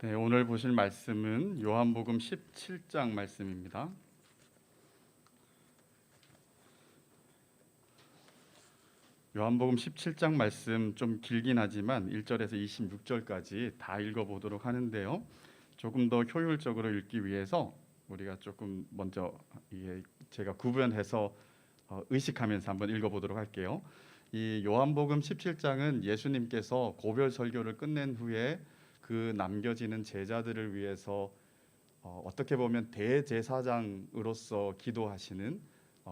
네, 오늘 보실 말씀은 요한복음 17장 말씀입니다. 요한복음 17장 말씀 좀 길긴 하지만 1절에서 26절까지 다 읽어보도록 하는데요. 조금 더 효율적으로 읽기 위해서 우리가 조금 먼저 제가 구분해서 의식하면서 한번 읽어보도록 할게요. 이 요한복음 17장은 예수님께서 고별 설교를 끝낸 후에 그 남겨지는 제자들을 위해서 어떻게 보면 대제사장으로서 기도하시는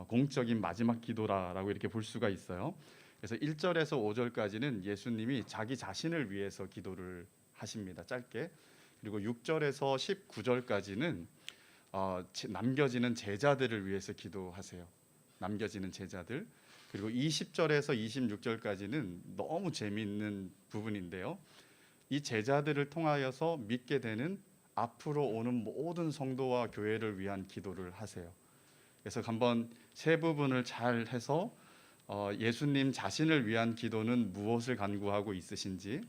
공적인 마지막 기도라고 이렇게 볼 수가 있어요. 그래서 1절에서 5절까지는 예수님이 자기 자신을 위해서 기도를 하십니다. 짧게. 그리고 6절에서 19절까지는 남겨지는 제자들을 위해서 기도하세요. 남겨지는 제자들. 그리고 20절에서 26절까지는 너무 재미있는 부분인데요. 이 제자들을 통하여서 믿게 되는 앞으로 오는 모든 성도와 교회를 위한 기도를 하세요. 그래서 한번 세 부분을 잘 해서 예수님 자신을 위한 기도는 무엇을 간구하고 있으신지,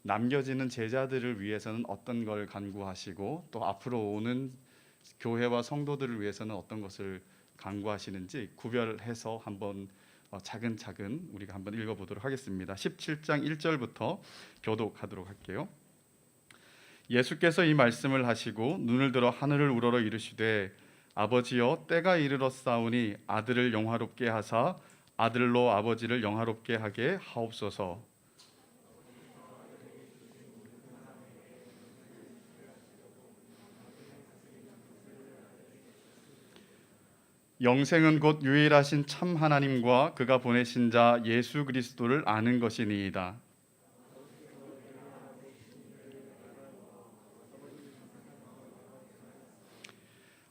남겨지는 제자들을 위해서는 어떤 걸 간구하시고, 또 앞으로 오는 교회와 성도들을 위해서는 어떤 것을 간구하시는지 구별해서 한번 차근차근 우리가 한번 읽어보도록 하겠습니다. 17장 1절부터 교독하도록 할게요. 예수께서 이 말씀을 하시고 눈을 들어 하늘을 우러러 이르시되 아버지여 때가 이르렀사오니 아들을 영화롭게 하사 아들로 아버지를 영화롭게 하게 하옵소서. 영생은 곧 유일하신 참 하나님과 그가 보내신 자 예수 그리스도를 아는 것이니이다.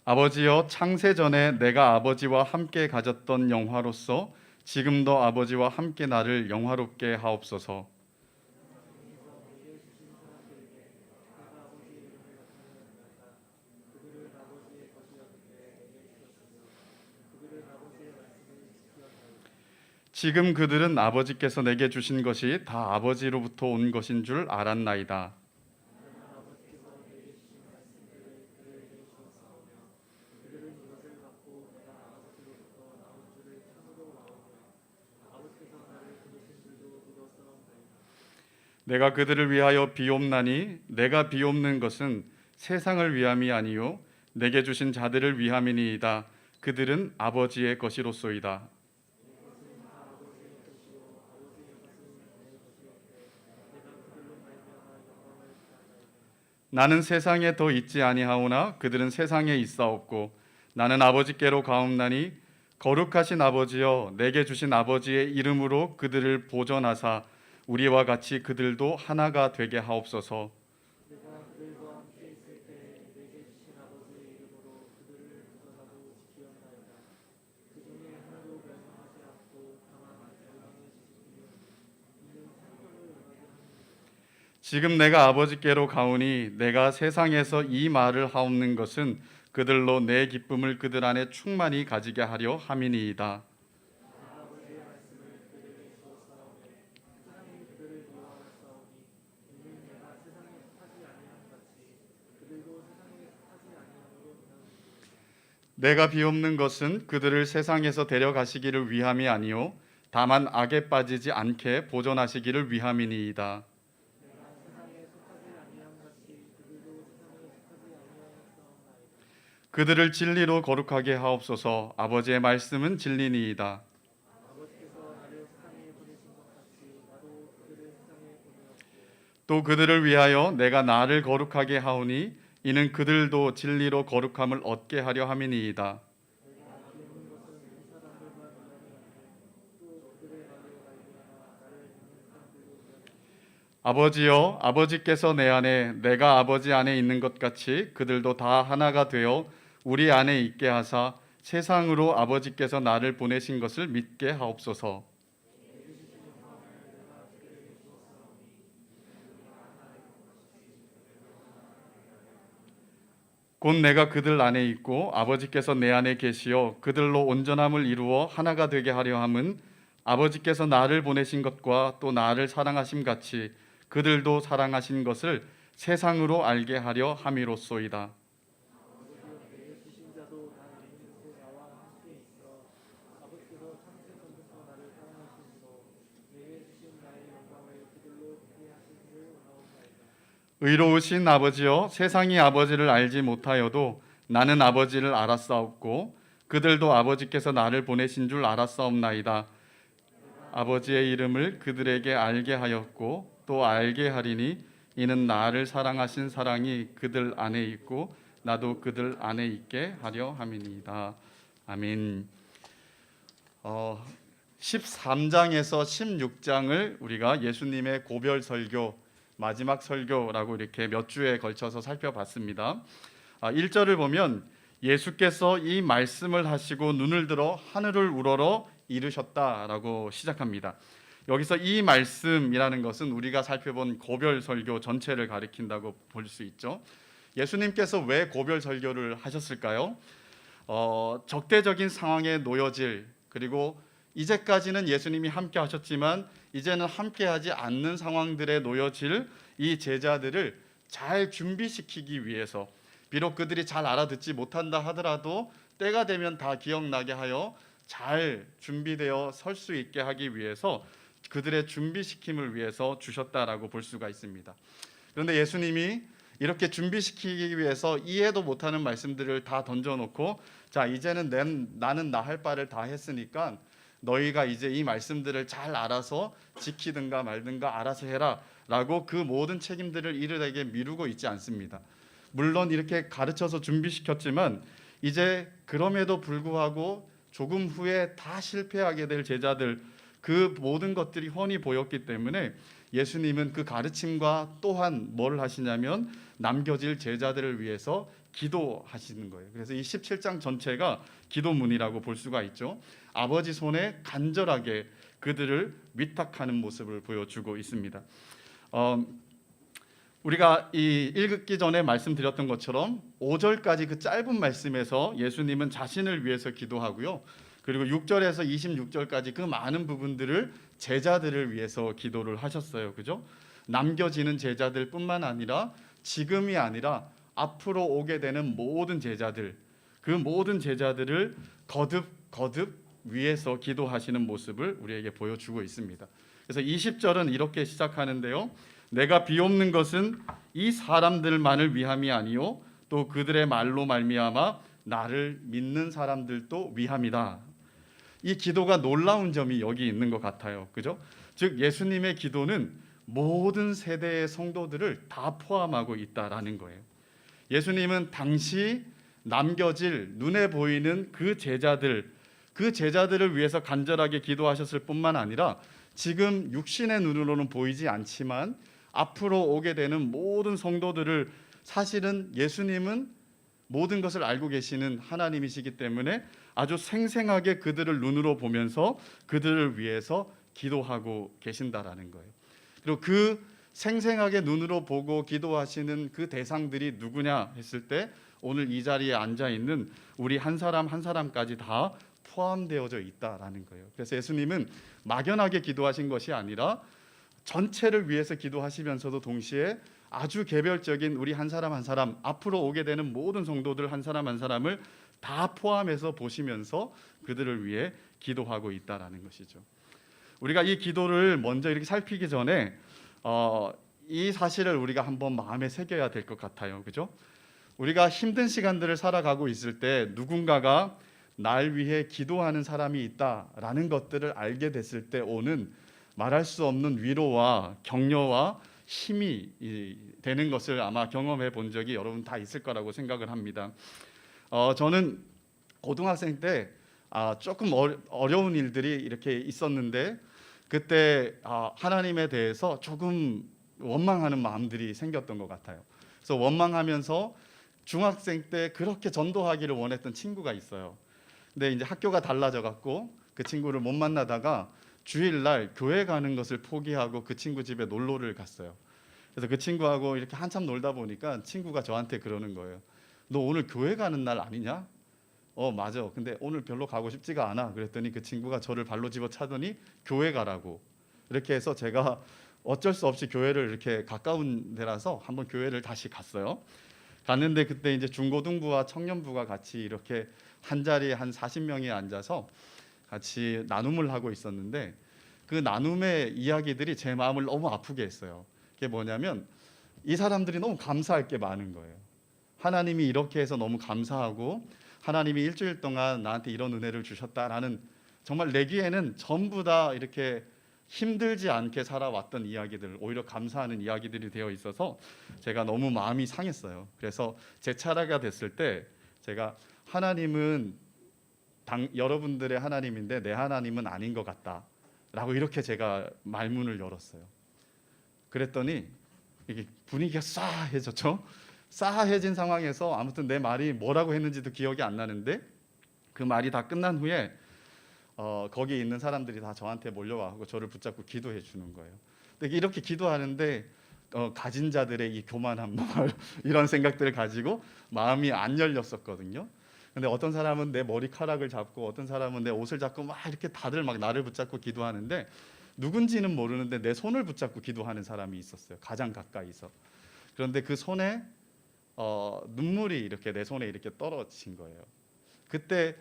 아버지여 창세 전에 내가 아버지와 함께 가졌던 영화로서 지금도 아버지와 함께 나를 영화롭게 하옵소서. 지금 그들은 아버지께서 내게 주신 것이 다 아버지로부터 온 것인 줄 알았나이다. 내가 그들을 위하여 비옵나니 내가 비옵는 것은 세상을 위함이 아니요 내게 주신 자들을 위함이니이다. 그들은 아버지의 것이로소이다. 나는 세상에 더 있지 아니하오나 그들은 세상에 있사옵고 나는 아버지께로 가옵나니 거룩하신 아버지여 내게 주신 아버지의 이름으로 그들을 보전하사 우리와 같이 그들도 하나가 되게 하옵소서. 지금 내가 아버지께로 가오니 내가 세상에서 이 말을 하옵는 것은 그들로 내 기쁨을 그들 안에 충만히 가지게 하려 함이니이다. 내가 비옵는 것은 그들을 세상에서 데려가시기를 위함이 아니요 다만 악에 빠지지 않게 보존하시기를 위함이니이다. 그들을 진리로 거룩하게 하옵소서. 아버지의 말씀은 진리니이다. 또 그들을 위하여 내가 나를 거룩하게 하오니 이는 그들도 진리로 거룩함을 얻게 하려 함이니이다. 아버지여 아버지께서 내 안에 내가 아버지 안에 있는 것 같이 그들도 다 하나가 되어 우리 안에 있게 하사 세상으로 아버지께서 나를 보내신 것을 믿게 하옵소서. 곧 내가 그들 안에 있고 아버지께서 내 안에 계시어 그들로 온전함을 이루어 하나가 되게 하려 함은 아버지께서 나를 보내신 것과 또 나를 사랑하심 같이 그들도 사랑하신 것을 세상으로 알게 하려 함이로소이다. 의로우신 아버지여, 세상이 아버지를 알지 못하여도 나는 아버지를 알았사옵고 그들도 아버지께서 나를 보내신 줄 알았사옵나이다. 아버지의 이름을 그들에게 알게 하였고 또 알게 하리니 이는 나를 사랑하신 사랑이 그들 안에 있고 나도 그들 안에 있게 하려 함이니이다. 아멘. 13장에서 16장을 우리가 예수님의 고별 설교, 마지막 설교라고 이렇게 몇 주에 걸쳐서 살펴봤습니다. 1절을 보면 예수께서 이 말씀을 하시고 눈을 들어 하늘을 우러러 이르셨다라고 시작합니다. 여기서 이 말씀이라는 것은 우리가 살펴본 고별 설교 전체를 가리킨다고 볼 수 있죠. 예수님께서 왜 고별 설교를 하셨을까요? 적대적인 상황에 놓여질, 그리고 이제까지는 예수님이 함께 하셨지만 이제는 함께하지 않는 상황들에 놓여질 이 제자들을 잘 준비시키기 위해서, 비록 그들이 잘 알아듣지 못한다 하더라도 때가 되면 다 기억나게 하여 잘 준비되어 설 수 있게 하기 위해서 그들의 준비시킴을 위해서 주셨다라고 볼 수가 있습니다. 그런데 예수님이 이렇게 준비시키기 위해서 이해도 못하는 말씀들을 다 던져놓고, 자 이제는 나는 나 할 바를 다 했으니까 너희가 이제 이 말씀들을 잘 알아서 지키든가 말든가 알아서 해라 라고 그 모든 책임들을 이들에게 미루고 있지 않습니다. 물론 이렇게 가르쳐서 준비시켰지만 이제 그럼에도 불구하고 조금 후에 다 실패하게 될 제자들, 그 모든 것들이 훤히 보였기 때문에 예수님은 그 가르침과 또한 뭘 하시냐면 남겨질 제자들을 위해서 기도하시는 거예요. 그래서 이 17장 전체가 기도문이라고 볼 수가 있죠. 아버지 손에 간절하게 그들을 위탁하는 모습을 보여주고 있습니다. 우리가 이 읽기 전에 말씀드렸던 것처럼 5절까지 그 짧은 말씀에서 예수님은 자신을 위해서 기도하고요. 그리고 6절에서 26절까지 그 많은 부분들을 제자들을 위해서 기도를 하셨어요. 그죠? 남겨지는 제자들뿐만 아니라 지금이 아니라 앞으로 오게 되는 모든 제자들, 그 모든 제자들을 거듭 위해서 기도하시는 모습을 우리에게 보여주고 있습니다. 그래서 20절은 이렇게 시작하는데요. 내가 비옵는 것은 이 사람들만을 위함이 아니요 또 그들의 말로 말미암아 나를 믿는 사람들도 위함이다. 이 기도가 놀라운 점이 여기 있는 것 같아요. 그죠? 즉 예수님의 기도는 모든 세대의 성도들을 다 포함하고 있다라는 거예요. 예수님은 당시 남겨질 눈에 보이는 그 제자들을 위해서 간절하게 기도하셨을 뿐만 아니라 지금 육신의 눈으로는 보이지 않지만 앞으로 오게 되는 모든 성도들을, 사실은 예수님은 모든 것을 알고 계시는 하나님이시기 때문에 아주 생생하게 그들을 눈으로 보면서 그들을 위해서 기도하고 계신다라는 거예요. 그리고 그 생생하게 눈으로 보고 기도하시는 그 대상들이 누구냐 했을 때 오늘 이 자리에 앉아 있는 우리 한 사람 한 사람까지 다 포함되어져 있다라는 거예요. 그래서 예수님은 막연하게 기도하신 것이 아니라 전체를 위해서 기도하시면서도 동시에 아주 개별적인 우리 한 사람 한 사람, 앞으로 오게 되는 모든 성도들 한 사람 한 사람을 다 포함해서 보시면서 그들을 위해 기도하고 있다라는 것이죠. 우리가 이 기도를 먼저 이렇게 살피기 전에 이 사실을 우리가 한번 마음에 새겨야 될 것 같아요. 그죠? 우리가 힘든 시간들을 살아가고 있을 때 누군가가 날 위해 기도하는 사람이 있다라는 것들을 알게 됐을 때 오는 말할 수 없는 위로와 격려와 힘이 되는 것을 아마 경험해 본 적이 여러분 다 있을 거라고 생각을 합니다. 저는 고등학생 때 조금 어려운 일들이 이렇게 있었는데 그때 하나님에 대해서 조금 원망하는 마음들이 생겼던 것 같아요. 그래서 원망하면서 중학생 때 그렇게 전도하기를 원했던 친구가 있어요. 근데 이제 학교가 달라져 갖고 그 친구를 못 만나다가 주일날 교회 가는 것을 포기하고 그 친구 집에 놀러를 갔어요. 그래서 그 친구하고 이렇게 한참 놀다 보니까 친구가 저한테 그러는 거예요. 너 오늘 교회 가는 날 아니냐? 맞아. 근데 오늘 별로 가고 싶지가 않아. 그랬더니 그 친구가 저를 발로 집어 차더니 교회 가라고. 이렇게 해서 제가 어쩔 수 없이 교회를 이렇게 가까운 데라서 한번 교회를 다시 갔어요. 갔는데 그때 이제 중고등부와 청년부가 같이 이렇게 한 자리에 한 40명이 앉아서 같이 나눔을 하고 있었는데 그 나눔의 이야기들이 제 마음을 너무 아프게 했어요. 그게 뭐냐면 이 사람들이 너무 감사할 게 많은 거예요. 하나님이 이렇게 해서 너무 감사하고 하나님이 일주일 동안 나한테 이런 은혜를 주셨다라는, 정말 내기에는 전부 다 이렇게 힘들지 않게 살아왔던 이야기들, 오히려 감사하는 이야기들이 되어 있어서 제가 너무 마음이 상했어요. 그래서 제 차례가 됐을 때 제가 하나님은 여러분들의 하나님인데 내 하나님은 아닌 것 같다라고 이렇게 제가 말문을 열었어요. 그랬더니 이게 분위기가 싸해졌죠. 싸해진 상황에서 아무튼 내 말이 뭐라고 했는지도 기억이 안 나는데 그 말이 다 끝난 후에 거기 있는 사람들이 다 저한테 몰려와서 저를 붙잡고 기도해 주는 거예요. 근데 이렇게 기도하는데 가진 자들의 이 교만한 마음 이런 생각들을 가지고 마음이 안 열렸었거든요. 근데 어떤 사람은 내 머리카락을 잡고 어떤 사람은 내 옷을 잡고 막 이렇게 다들 막 나를 붙잡고 기도하는데 누군지는 모르는데 내 손을 붙잡고 기도하는 사람이 있었어요. 가장 가까이서. 그런데 그 손에 눈물이 이렇게 내 손에 이렇게 떨어진 거예요. 그때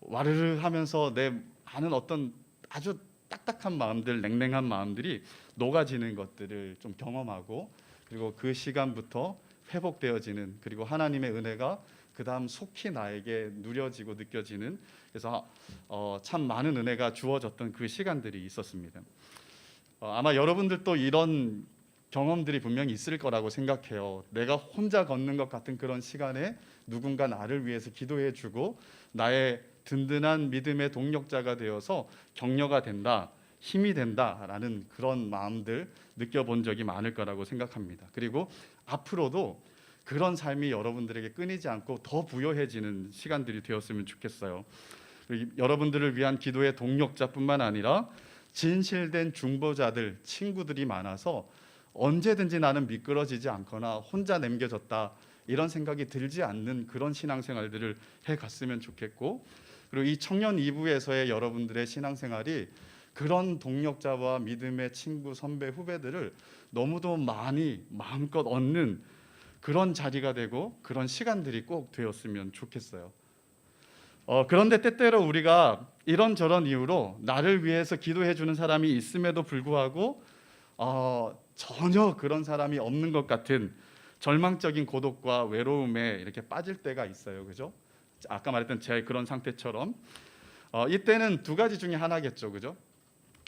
와르르 하면서 내 많은 어떤 아주 딱딱한 마음들, 냉랭한 마음들이 녹아지는 것들을 좀 경험하고, 그리고 그 시간부터 회복되어지는, 그리고 하나님의 은혜가 그 다음 속히 나에게 누려지고 느껴지는, 그래서 참 많은 은혜가 주어졌던 그 시간들이 있었습니다. 아마 여러분들도 이런 경험들이 분명히 있을 거라고 생각해요. 내가 혼자 걷는 것 같은 그런 시간에 누군가 나를 위해서 기도해주고 나의 든든한 믿음의 동력자가 되어서 격려가 된다, 힘이 된다라는 그런 마음들 느껴본 적이 많을 거라고 생각합니다. 그리고 앞으로도 그런 삶이 여러분들에게 끊이지 않고 더 부여해지는 시간들이 되었으면 좋겠어요. 여러분들을 위한 기도의 동력자뿐만 아니라 진실된 중보자들, 친구들이 많아서 언제든지 나는 미끄러지지 않거나 혼자 남겨졌다 이런 생각이 들지 않는 그런 신앙생활들을 해갔으면 좋겠고, 그리고 이 청년 2부에서의 여러분들의 신앙생활이 그런 동력자와 믿음의 친구, 선배, 후배들을 너무도 많이 마음껏 얻는 그런 자리가 되고 그런 시간들이 꼭 되었으면 좋겠어요. 그런데 때때로 우리가 이런저런 이유로 나를 위해서 기도해 주는 사람이 있음에도 불구하고 전혀 그런 사람이 없는 것 같은 절망적인 고독과 외로움에 이렇게 빠질 때가 있어요. 그죠? 아까 말했던 제 그런 상태처럼 이때는 두 가지 중에 하나겠죠. 그죠?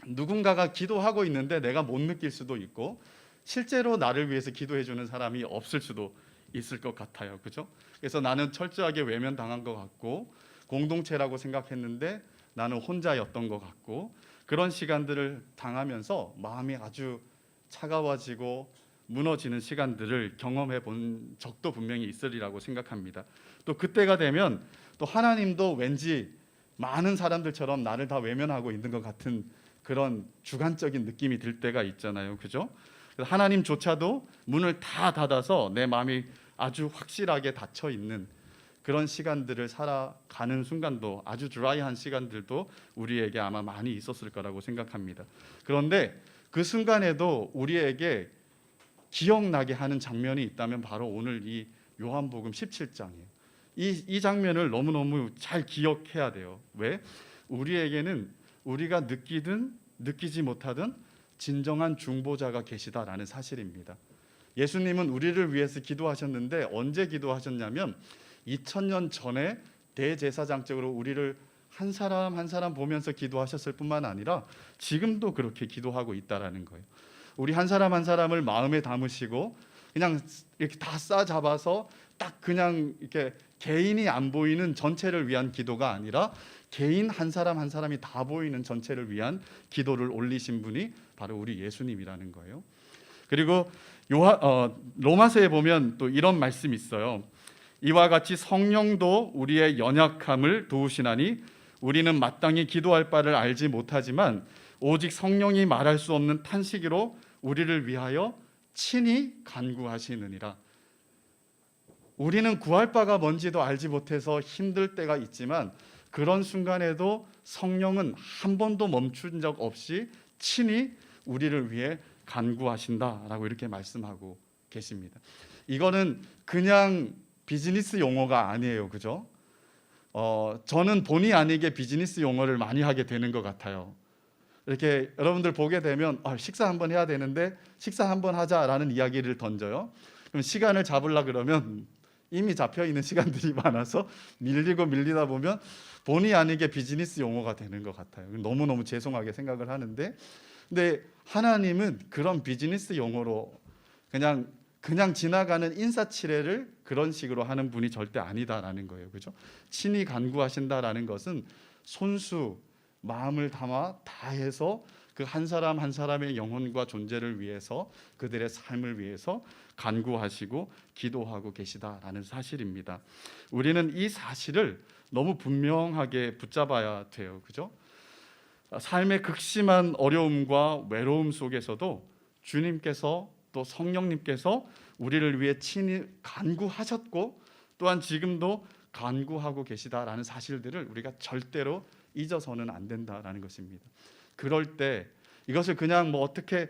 누군가가 기도하고 있는데 내가 못 느낄 수도 있고 실제로 나를 위해서 기도해 주는 사람이 없을 수도 있을 것 같아요. 그죠? 그래서 나는 철저하게 외면당한 것 같고 공동체라고 생각했는데 나는 혼자였던 것 같고, 그런 시간들을 당하면서 마음이 아주 차가워지고 무너지는 시간들을 경험해 본 적도 분명히 있으리라고 생각합니다. 또 그때가 되면 또 하나님도 왠지 많은 사람들처럼 나를 다 외면하고 있는 것 같은 그런 주관적인 느낌이 들 때가 있잖아요. 그죠? 하나님조차도 문을 다 닫아서 내 마음이 아주 확실하게 닫혀 있는 그런 시간들을 살아가는 순간도, 아주 드라이한 시간들도 우리에게 아마 많이 있었을 거라고 생각합니다. 그런데 그 순간에도 우리에게 기억나게 하는 장면이 있다면 바로 오늘 이 요한복음 17장이에요. 이 장면을 너무너무 잘 기억해야 돼요. 왜? 우리에게는 우리가 느끼든 느끼지 못하든 진정한 중보자가 계시다라는 사실입니다. 예수님은 우리를 위해서 기도하셨는데 언제 기도하셨냐면 2000년 전에 대제사장적으로 우리를 한 사람 한 사람 보면서 기도하셨을 뿐만 아니라 지금도 그렇게 기도하고 있다라는 거예요. 우리 한 사람 한 사람을 마음에 담으시고 그냥 이렇게 다 싸잡아서 딱 그냥 이렇게 개인이 안 보이는 전체를 위한 기도가 아니라 개인 한 사람 한 사람이 다 보이는 전체를 위한 기도를 올리신 분이 바로 우리 예수님이라는 거예요. 그리고 로마서에 보면 또 이런 말씀이 있어요. 이와 같이 성령도 우리의 연약함을 도우시나니 우리는 마땅히 기도할 바를 알지 못하지만 오직 성령이 말할 수 없는 탄식으로 우리를 위하여 친히 간구하시느니라. 우리는 구할 바가 뭔지도 알지 못해서 힘들 때가 있지만 그런 순간에도 성령은 한 번도 멈춘 적 없이 친히 우리를 위해 간구하신다라고 이렇게 말씀하고 계십니다. 이거는 그냥 비즈니스 용어가 아니에요, 그죠? 저는 본의 아니게 비즈니스 용어를 많이 하게 되는 것 같아요. 이렇게 여러분들 보게 되면 식사 한번 해야 되는데 식사 한번 하자라는 이야기를 던져요. 그럼 시간을 잡으려 그러면 이미 잡혀 있는 시간들이 많아서 밀리다 보면 본의 아니게 비즈니스 용어가 되는 것 같아요. 너무너무 죄송하게 생각을 하는데, 근데 하나님은 그런 비즈니스 용어로 그냥 지나가는 인사치레를 그런 식으로 하는 분이 절대 아니다라는 거예요. 그죠? 친히 간구하신다라는 것은 손수 마음을 담아 다해서 그 한 사람 한 사람의 영혼과 존재를 위해서, 그들의 삶을 위해서 간구하시고 기도하고 계시다라는 사실입니다. 우리는 이 사실을 너무 분명하게 붙잡아야 돼요. 그죠? 삶의 극심한 어려움과 외로움 속에서도 주님께서 또 성령님께서 우리를 위해 친히 간구하셨고 또한 지금도 간구하고 계시다라는 사실들을 우리가 절대로 잊어서는 안 된다라는 것입니다. 그럴 때 이것을 그냥 어떻게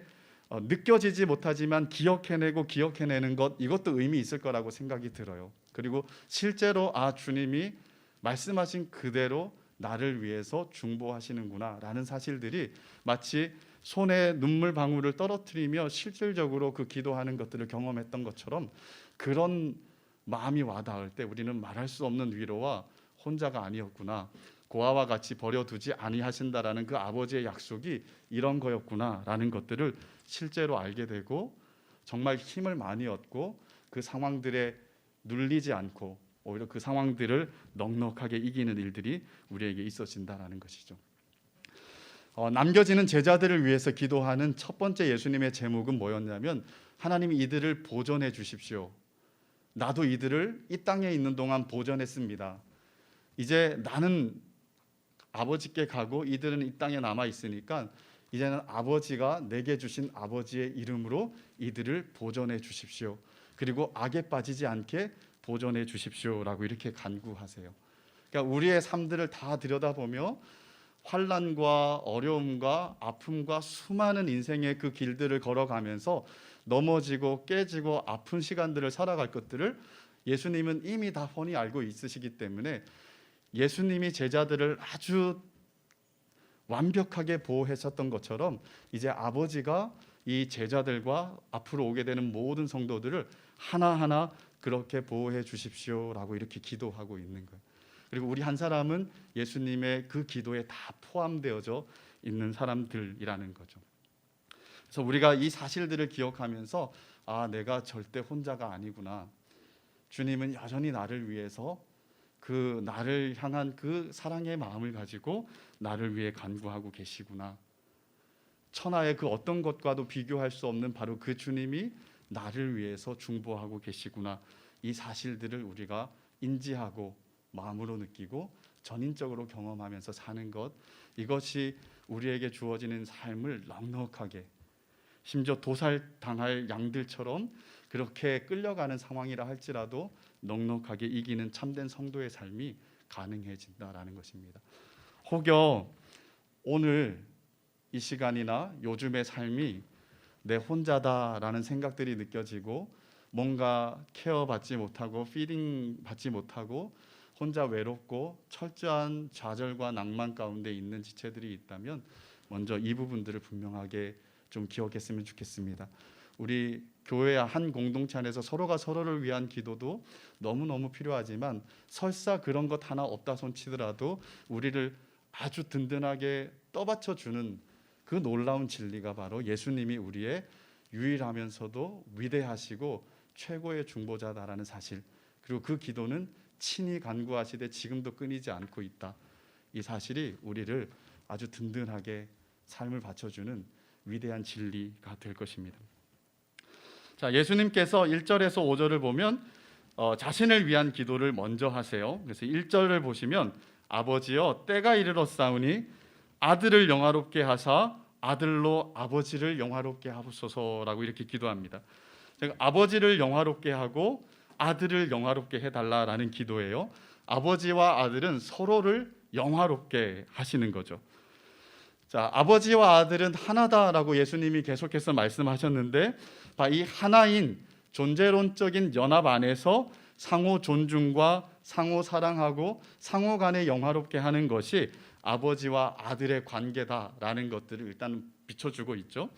느껴지지 못하지만 기억해내는 것, 이것도 의미 있을 거라고 생각이 들어요. 그리고 실제로 주님이 말씀하신 그대로 나를 위해서 중보하시는구나 라는 사실들이 마치 손에 눈물 방울을 떨어뜨리며 실질적으로 그 기도하는 것들을 경험했던 것처럼 그런 마음이 와닿을 때 우리는 말할 수 없는 위로와 혼자가 아니었구나, 고아와 같이 버려두지 아니하신다라는 그 아버지의 약속이 이런 거였구나라는 것들을 실제로 알게 되고 정말 힘을 많이 얻고 그 상황들에 눌리지 않고 오히려 그 상황들을 넉넉하게 이기는 일들이 우리에게 있어진다라는 것이죠. 남겨지는 제자들을 위해서 기도하는 첫 번째 예수님의 제목은 뭐였냐면 하나님이 이들을 보존해 주십시오. 나도 이들을 이 땅에 있는 동안 보존했습니다. 이제 나는 아버지께 가고 이들은 이 땅에 남아 있으니까 이제는 아버지가 내게 주신 아버지의 이름으로 이들을 보존해 주십시오. 그리고 악에 빠지지 않게 보존해 주십시오라고 이렇게 간구하세요. 그러니까 우리의 삶들을 다 들여다보며 환난과 어려움과 아픔과 수많은 인생의 그 길들을 걸어가면서 넘어지고 깨지고 아픈 시간들을 살아갈 것들을 예수님은 이미 다 훤히 알고 있으시기 때문에 예수님이 제자들을 아주 완벽하게 보호하셨던 것처럼 이제 아버지가 이 제자들과 앞으로 오게 되는 모든 성도들을 하나하나 그렇게 보호해 주십시오라고 이렇게 기도하고 있는 거예요. 그리고 우리 한 사람은 예수님의 그 기도에 다 포함되어져 있는 사람들이라는 거죠. 그래서 우리가 이 사실들을 기억하면서 내가 절대 혼자가 아니구나. 주님은 여전히 나를 위해서 그 나를 향한 그 사랑의 마음을 가지고 나를 위해 간구하고 계시구나. 천하의 그 어떤 것과도 비교할 수 없는 바로 그 주님이 나를 위해서 중보하고 계시구나. 이 사실들을 우리가 인지하고 마음으로 느끼고 전인적으로 경험하면서 사는 것, 이것이 우리에게 주어지는 삶을 넉넉하게, 심지어 도살당할 양들처럼 그렇게 끌려가는 상황이라 할지라도 넉넉하게 이기는 참된 성도의 삶이 가능해진다라는 것입니다. 혹여 오늘 이 시간이나 요즘의 삶이 내 혼자다라는 생각들이 느껴지고 뭔가 케어받지 못하고 피딩 받지 못하고 혼자 외롭고 철저한 좌절과 낭만 가운데 있는 지체들이 있다면 먼저 이 부분들을 분명하게 좀 기억했으면 좋겠습니다. 우리 교회와 한 공동체 안에서 서로가 서로를 위한 기도도 너무너무 필요하지만 설사 그런 것 하나 없다 손치더라도 우리를 아주 든든하게 떠받쳐주는 그 놀라운 진리가 바로 예수님이 우리의 유일하면서도 위대하시고 최고의 중보자다라는 사실, 그리고 그 기도는 친히 간구하시되 지금도 끊이지 않고 있다. 이 사실이 우리를 아주 든든하게 삶을 바쳐주는 위대한 진리가 될 것입니다. 자, 예수님께서 1절에서 5절을 보면 자신을 위한 기도를 먼저 하세요. 그래서 1절을 보시면 아버지여 때가 이르렀사오니 아들을 영화롭게 하사 아들로 아버지를 영화롭게 하소서라고 이렇게 기도합니다. 아버지를 영화롭게 하고 아들을 영화롭게 해달라라는 기도예요. 아버지와 아들은 서로를 영화롭게 하시는 거죠. 자, 아버지와 아들은 하나다라고 예수님이 계속해서 말씀하셨는데, 이 하나인 존재론적인 연합 안에서 상호 존중과 상호 사랑하고 상호 간에 영화롭게 하는 것이 아버지와 아들의 관계다라는 것들을 일단 비춰주고 있죠.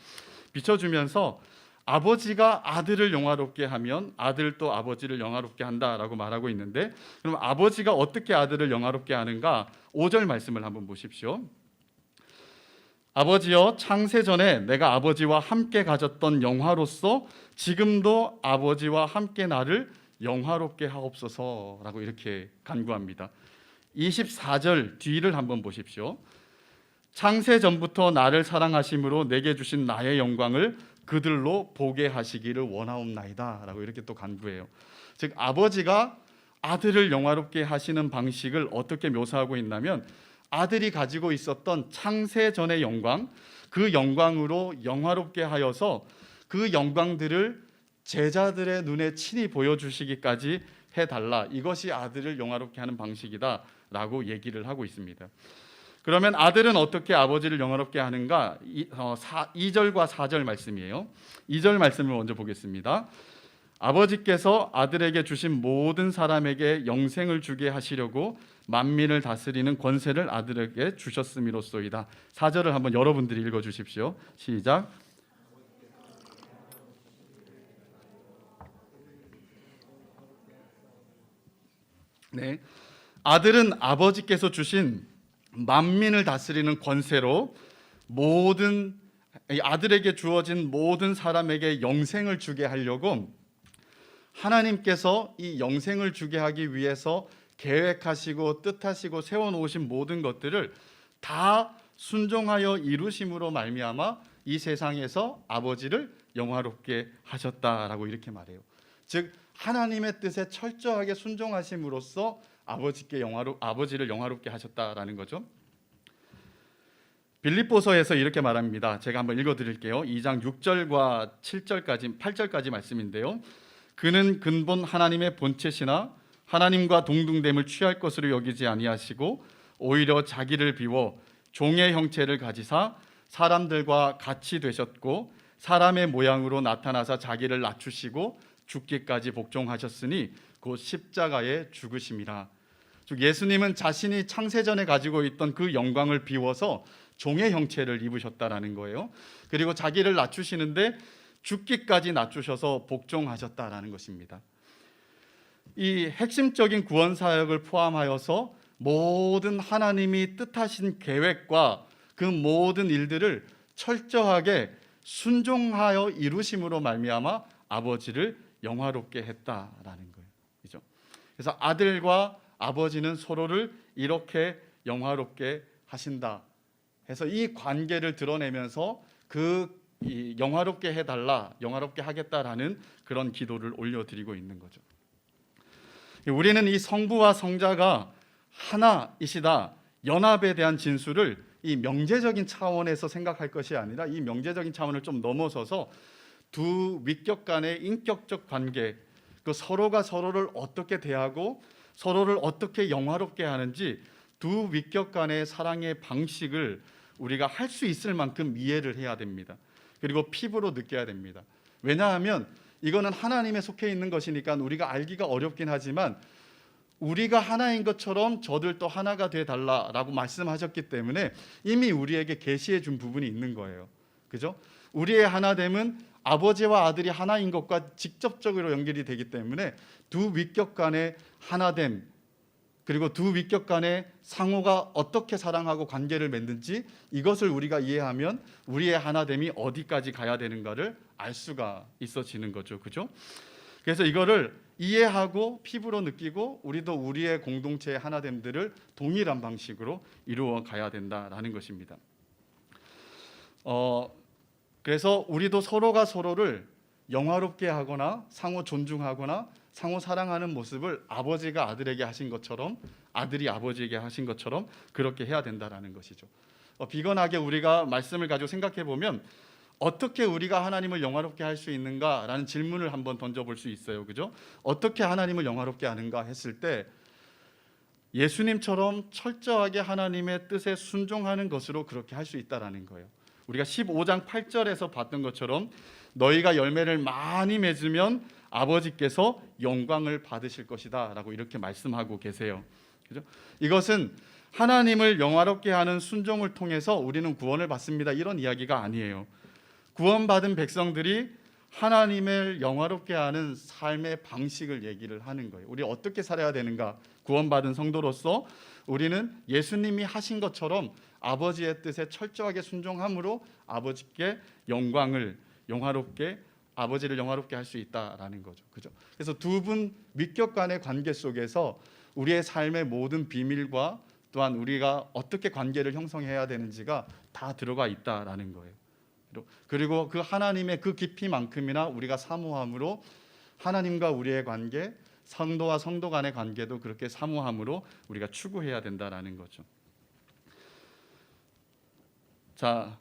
비춰주면서 아버지가 아들을 영화롭게 하면 아들도 아버지를 영화롭게 한다라고 말하고 있는데, 그럼 아버지가 어떻게 아들을 영화롭게 하는가? 5절 말씀을 한번 보십시오. 아버지여, 창세 전에 내가 아버지와 함께 가졌던 영화로서 지금도 아버지와 함께 나를 영화롭게 하옵소서라고 이렇게 간구합니다. 24절 뒤를 한번 보십시오. 창세 전부터 나를 사랑하심으로 내게 주신 나의 영광을 그들로 보게 하시기를 원하옵나이다 라고 이렇게 또 간구해요. 즉 아버지가 아들을 영화롭게 하시는 방식을 어떻게 묘사하고 있냐면, 아들이 가지고 있었던 창세 전의 영광, 그 영광으로 영화롭게 하여서 그 영광들을 제자들의 눈에 친히 보여주시기까지 해달라, 이것이 아들을 영화롭게 하는 방식이다 라고 얘기를 하고 있습니다. 그러면 아들은 어떻게 아버지를 영화롭게 하는가? 2절과 4절 말씀이에요. 2절 말씀을 먼저 보겠습니다. 아버지께서 아들에게 주신 모든 사람에게 영생을 주게 하시려고 만민을 다스리는 권세를 아들에게 주셨음이로소이다. 4절을 한번 여러분들이 읽어주십시오. 시작. 네, 아들은 아버지께서 주신 만민을 다스리는 권세로 아들에게 주어진 모든 사람에게 영생을 주게 하려고 하나님께서 이 영생을 주게 하기 위해서 계획하시고 뜻하시고 세워놓으신 모든 것들을 다 순종하여 이루심으로 말미암아 이 세상에서 아버지를 영화롭게 하셨다라고 이렇게 말해요. 즉 하나님의 뜻에 철저하게 순종하심으로써 아버지를 영화롭게 하셨다라는 거죠. 빌립보서에서 이렇게 말합니다. 제가 한번 읽어드릴게요. 2장 6절과 7절까지 8절까지 말씀인데요. 그는 근본 하나님의 본체시나 하나님과 동등됨을 취할 것으로 여기지 아니하시고 오히려 자기를 비워 종의 형체를 가지사 사람들과 같이 되셨고 사람의 모양으로 나타나사 자기를 낮추시고 죽기까지 복종하셨으니 곧 십자가에 죽으심이라. 즉 예수님은 자신이 창세전에 가지고 있던 그 영광을 비워서 종의 형체를 입으셨다라는 거예요. 그리고 자기를 낮추시는데 죽기까지 낮추셔서 복종하셨다라는 것입니다. 이 핵심적인 구원 사역을 포함하여서 모든 하나님이 뜻하신 계획과 그 모든 일들을 철저하게 순종하여 이루심으로 말미암아 아버지를 영화롭게 했다라는 거예요. 그죠? 그래서 아들과 아버지는 서로를 이렇게 영화롭게 하신다 해서 이 관계를 드러내면서 이 영화롭게 해달라, 영화롭게 하겠다라는 그런 기도를 올려드리고 있는 거죠. 우리는 이 성부와 성자가 하나이시다, 연합에 대한 진술을 이 명제적인 차원에서 생각할 것이 아니라 이 명제적인 차원을 좀 넘어서서 두 위격 간의 인격적 관계, 그 서로가 서로를 어떻게 대하고 서로를 어떻게 영화롭게 하는지 두 위격 간의 사랑의 방식을 우리가 할 수 있을 만큼 이해를 해야 됩니다. 그리고 피부로 느껴야 됩니다. 왜냐하면 이거는 하나님에 속해 있는 것이니까 우리가 알기가 어렵긴 하지만 우리가 하나인 것처럼 저들도 하나가 되달라라고 말씀하셨기 때문에 이미 우리에게 계시해 준 부분이 있는 거예요. 그죠? 우리의 하나됨은 아버지와 아들이 하나인 것과 직접적으로 연결이 되기 때문에 두 위격 간의 하나됨, 그리고 두 위격 간의 상호가 어떻게 사랑하고 관계를 맺는지 이것을 우리가 이해하면 우리의 하나됨이 어디까지 가야 되는가를 알 수가 있어지는 거죠. 그죠? 그래서 이거를 이해하고 피부로 느끼고 우리도 우리의 공동체의 하나됨들을 동일한 방식으로 이루어 가야 된다라는 것입니다. 그래서 우리도 서로가 서로를 영화롭게 하거나 상호 존중하거나 상호 사랑하는 모습을 아버지가 아들에게 하신 것처럼 아들이 아버지에게 하신 것처럼 그렇게 해야 된다라는 것이죠. 비건하게 우리가 말씀을 가지고 생각해 보면 어떻게 우리가 하나님을 영화롭게 할 수 있는가라는 질문을 한번 던져볼 수 있어요. 그죠? 어떻게 하나님을 영화롭게 하는가 했을 때 예수님처럼 철저하게 하나님의 뜻에 순종하는 것으로 그렇게 할 수 있다라는 거예요. 우리가 15장 8절에서 봤던 것처럼 너희가 열매를 많이 맺으면 아버지께서 영광을 받으실 것이다 라고 이렇게 말씀하고 계세요. 그죠? 이것은 하나님을 영화롭게 하는 순종을 통해서 우리는 구원을 받습니다, 이런 이야기가 아니에요. 구원받은 백성들이 하나님을 영화롭게 하는 삶의 방식을 얘기를 하는 거예요. 우리 어떻게 살아야 되는가? 구원받은 성도로서 우리는 예수님이 하신 것처럼 아버지의 뜻에 철저하게 순종함으로 아버지께 아버지를 영화롭게 할 수 있다라는 거죠. 그죠? 그래서 두 분 위격 간의 관계 속에서 우리의 삶의 모든 비밀과 또한 우리가 어떻게 관계를 형성해야 되는지가 다 들어가 있다라는 거예요. 그리고 그 하나님의 그 깊이만큼이나 우리가 사모함으로 하나님과 우리의 관계, 성도와 성도 간의 관계도 그렇게 사모함으로 우리가 추구해야 된다라는 거죠. 자,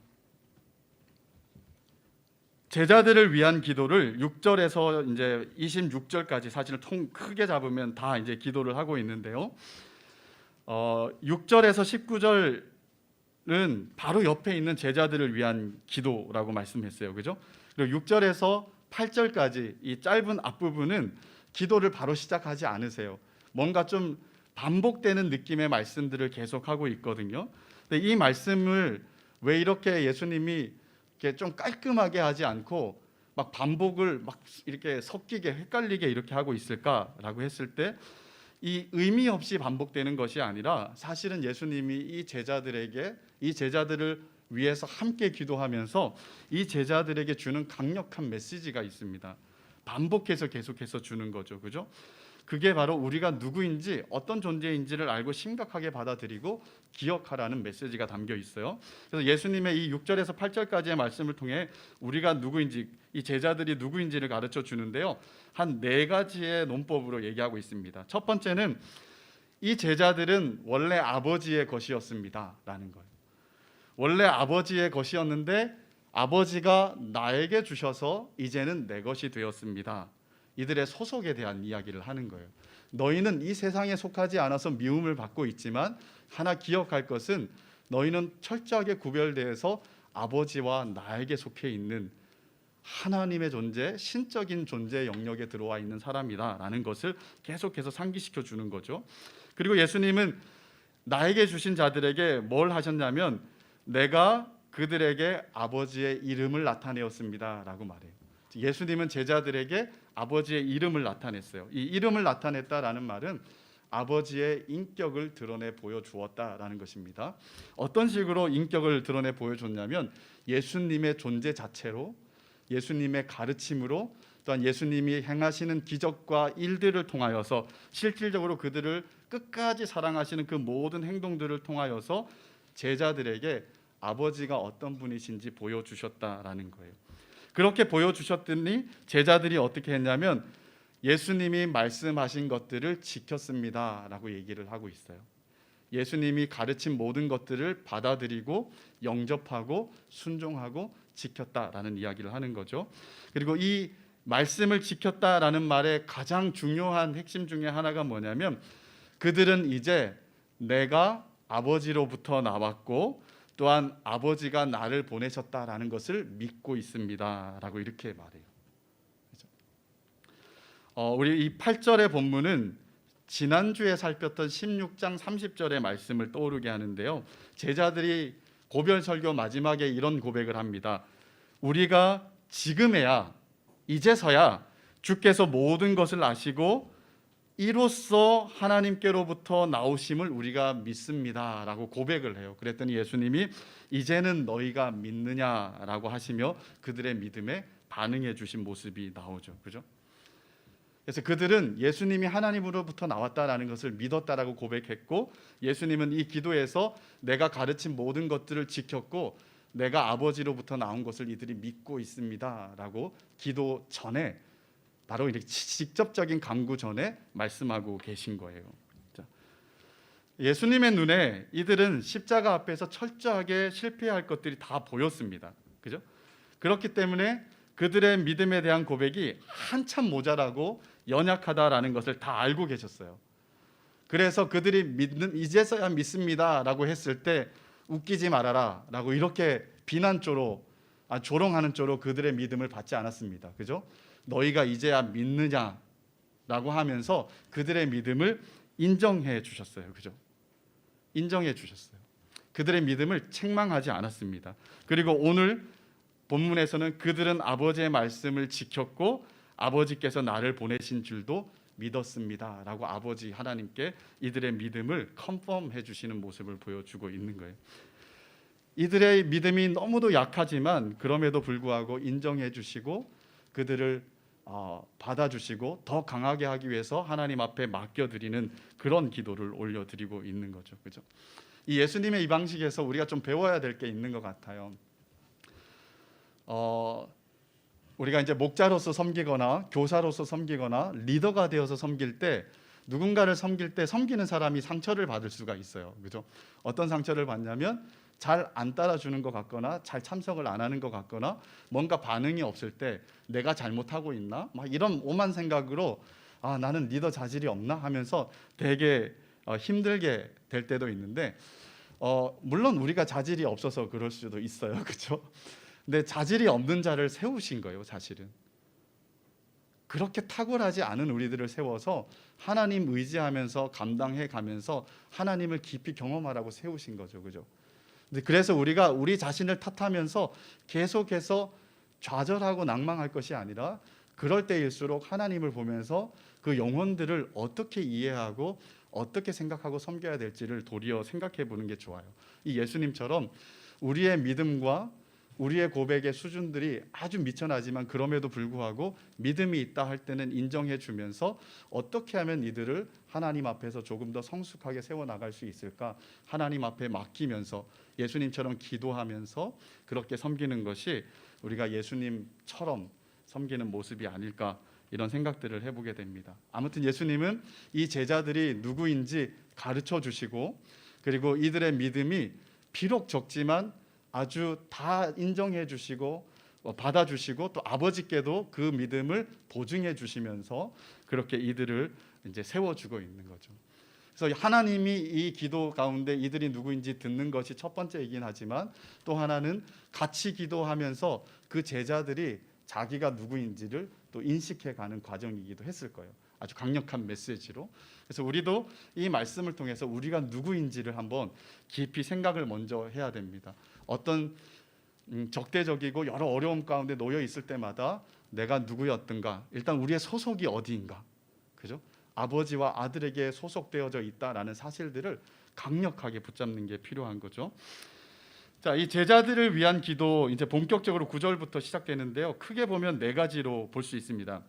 제자들을 위한 기도를 6절에서 이제 26절까지 사실 크게 잡으면 다 이제 기도를 하고 있는데요. 6절에서 19절은 바로 옆에 있는 제자들을 위한 기도라고 말씀했어요. 그죠? 그리고 6절에서 8절까지 이 짧은 앞부분은 기도를 바로 시작하지 않으세요. 뭔가 좀 반복되는 느낌의 말씀들을 계속하고 있거든요. 근데 이 말씀을 왜 이렇게 예수님이 이렇게 좀 깔끔하게 하지 않고 막 반복을 막 이렇게 섞이게 헷갈리게 이렇게 하고 있을까라고 했을 때 이 의미 없이 반복되는 것이 아니라 사실은 예수님이 이 제자들을 위해서 함께 기도하면서 이 제자들에게 주는 강력한 메시지가 있습니다. 반복해서 계속해서 주는 거죠. 그죠? 그게 바로 우리가 누구인지 어떤 존재인지를 알고 심각하게 받아들이고 기억하라는 메시지가 담겨 있어요. 그래서 예수님의 이 6절에서 8절까지의 말씀을 통해 우리가 누구인지, 이 제자들이 누구인지를 가르쳐 주는데요. 한 4가지의 논법으로 얘기하고 있습니다. 첫 번째는 이 제자들은 원래 아버지의 것이었습니다 라는 거예요. 원래 아버지의 것이었는데 아버지가 나에게 주셔서 이제는 내 것이 되었습니다. 이들의 소속에 대한 이야기를 하는 거예요. 너희는 이 세상에 속하지 않아서 미움을 받고 있지만 하나 기억할 것은 너희는 철저하게 구별되어서 아버지와 나에게 속해 있는 하나님의 존재, 신적인 존재 영역에 들어와 있는 사람이다라는 것을 계속해서 상기시켜 주는 거죠. 그리고 예수님은 나에게 주신 자들에게 뭘 하셨냐면 내가 그들에게 아버지의 이름을 나타내었습니다라고 말해요. 예수님은 제자들에게 아버지의 이름을 나타냈어요. 이 이름을 나타냈다라는 말은 아버지의 인격을 드러내 보여주었다라는 것입니다. 어떤 식으로 인격을 드러내 보여줬냐면 예수님의 존재 자체로, 예수님의 가르침으로, 또한 예수님이 행하시는 기적과 일들을 통하여서 실질적으로 그들을 끝까지 사랑하시는 그 모든 행동들을 통하여서 제자들에게 아버지가 어떤 분이신지 보여주셨다라는 거예요. 그렇게 보여주셨더니 제자들이 어떻게 했냐면 예수님이 말씀하신 것들을 지켰습니다 라고 얘기를 하고 있어요. 예수님이 가르친 모든 것들을 받아들이고 영접하고 순종하고 지켰다라는 이야기를 하는 거죠. 그리고 이 말씀을 지켰다라는 말의 가장 중요한 핵심 중에 하나가 뭐냐면 그들은 이제 내가 아버지로부터 나왔고 또한 아버지가 나를 보내셨다라는 것을 믿고 있습니다라고 이렇게 말해요. 우리 이 8절의 본문은 지난주에 살폈던 16장 30절의 말씀을 떠오르게 하는데요. 제자들이 고별 설교 마지막에 이런 고백을 합니다. 우리가 지금에야 이제서야 주께서 모든 것을 아시고 이로써 하나님께로부터 나오심을 우리가 믿습니다라고 고백을 해요. 그랬더니 예수님이 이제는 너희가 믿느냐라고 하시며 그들의 믿음에 반응해 주신 모습이 나오죠. 그죠? 그래서 그들은 예수님이 하나님으로부터 나왔다라는 것을 믿었다라고 고백했고 예수님은 이 기도에서 내가 가르친 모든 것들을 지켰고 내가 아버지로부터 나온 것을 이들이 믿고 있습니다라고 기도 전에 바로 이렇게 직접적인 강구 전에 말씀하고 계신 거예요. 자, 예수님의 눈에 이들은 십자가 앞에서 철저하게 실패할 것들이 다 보였습니다. 그죠? 그렇기 때문에 그들의 믿음에 대한 고백이 한참 모자라고 연약하다라는 것을 다 알고 계셨어요. 그래서 그들이 이제서야 믿습니다라고 했을 때 웃기지 말아라라고 이렇게 비난조로 조롱하는 조로 그들의 믿음을 받지 않았습니다. 그죠? 너희가 이제야 믿느냐라고 하면서 그들의 믿음을 인정해 주셨어요. 그죠? 인정해 주셨어요. 그들의 믿음을 책망하지 않았습니다. 그리고 오늘 본문에서는 그들은 아버지의 말씀을 지켰고 아버지께서 나를 보내신 줄도 믿었습니다 라고 아버지 하나님께 이들의 믿음을 컨펌해 주시는 모습을 보여주고 있는 거예요. 이들의 믿음이 너무도 약하지만 그럼에도 불구하고 인정해 주시고 그들을 받아주시고 더 강하게 하기 위해서 하나님 앞에 맡겨드리는 그런 기도를 올려드리고 있는 거죠. 그죠? 이 예수님의 이 방식에서 우리가 좀 배워야 될 게 있는 것 같아요. 우리가 이제 목자로서 섬기거나 교사로서 섬기거나 리더가 되어서 섬길 때 누군가를 섬길 때 섬기는 사람이 상처를 받을 수가 있어요. 그죠? 어떤 상처를 받냐면 잘 안 따라주는 것 같거나 잘 참석을 안 하는 것 같거나 뭔가 반응이 없을 때 내가 잘못하고 있나? 막 이런 오만 생각으로 나는 리더 자질이 없나? 하면서 되게 힘들게 될 때도 있는데 물론 우리가 자질이 없어서 그럴 수도 있어요. 그렇죠? 근데 자질이 없는 자를 세우신 거예요. 사실은 그렇게 탁월하지 않은 우리들을 세워서 하나님 의지하면서 감당해 가면서 하나님을 깊이 경험하라고 세우신 거죠. 그죠? 그래서 우리가 우리 자신을 탓하면서 계속해서 좌절하고 낭망할 것이 아니라 그럴 때일수록 하나님을 보면서 그 영혼들을 어떻게 이해하고 어떻게 생각하고 섬겨야 될지를 도리어 생각해 보는 게 좋아요. 이 예수님처럼 우리의 믿음과 우리의 고백의 수준들이 아주 미천하지만 그럼에도 불구하고 믿음이 있다 할 때는 인정해 주면서 어떻게 하면 이들을 하나님 앞에서 조금 더 성숙하게 세워나갈 수 있을까 하나님 앞에 맡기면서 예수님처럼 기도하면서 그렇게 섬기는 것이 우리가 예수님처럼 섬기는 모습이 아닐까 이런 생각들을 해보게 됩니다. 아무튼 예수님은 이 제자들이 누구인지 가르쳐 주시고 그리고 이들의 믿음이 비록 적지만 아주 다 인정해 주시고 받아주시고 또 아버지께도 그 믿음을 보증해 주시면서 그렇게 이들을 이제 세워주고 있는 거죠. 그래서 하나님이 이 기도 가운데 이들이 누구인지 듣는 것이 첫 번째이긴 하지만 또 하나는 같이 기도하면서 그 제자들이 자기가 누구인지를 또 인식해가는 과정이기도 했을 거예요. 아주 강력한 메시지로. 그래서 우리도 이 말씀을 통해서 우리가 누구인지를 한번 깊이 생각을 먼저 해야 됩니다. 어떤 적대적이고 여러 어려움 가운데 놓여 있을 때마다 내가 누구였던가 일단 우리의 소속이 어디인가, 그죠? 아버지와 아들에게 소속되어져 있다라는 사실들을 강력하게 붙잡는 게 필요한 거죠. 자, 이 제자들을 위한 기도 이제 본격적으로 9절부터 시작되는데요. 크게 보면 네 가지로 볼 수 있습니다.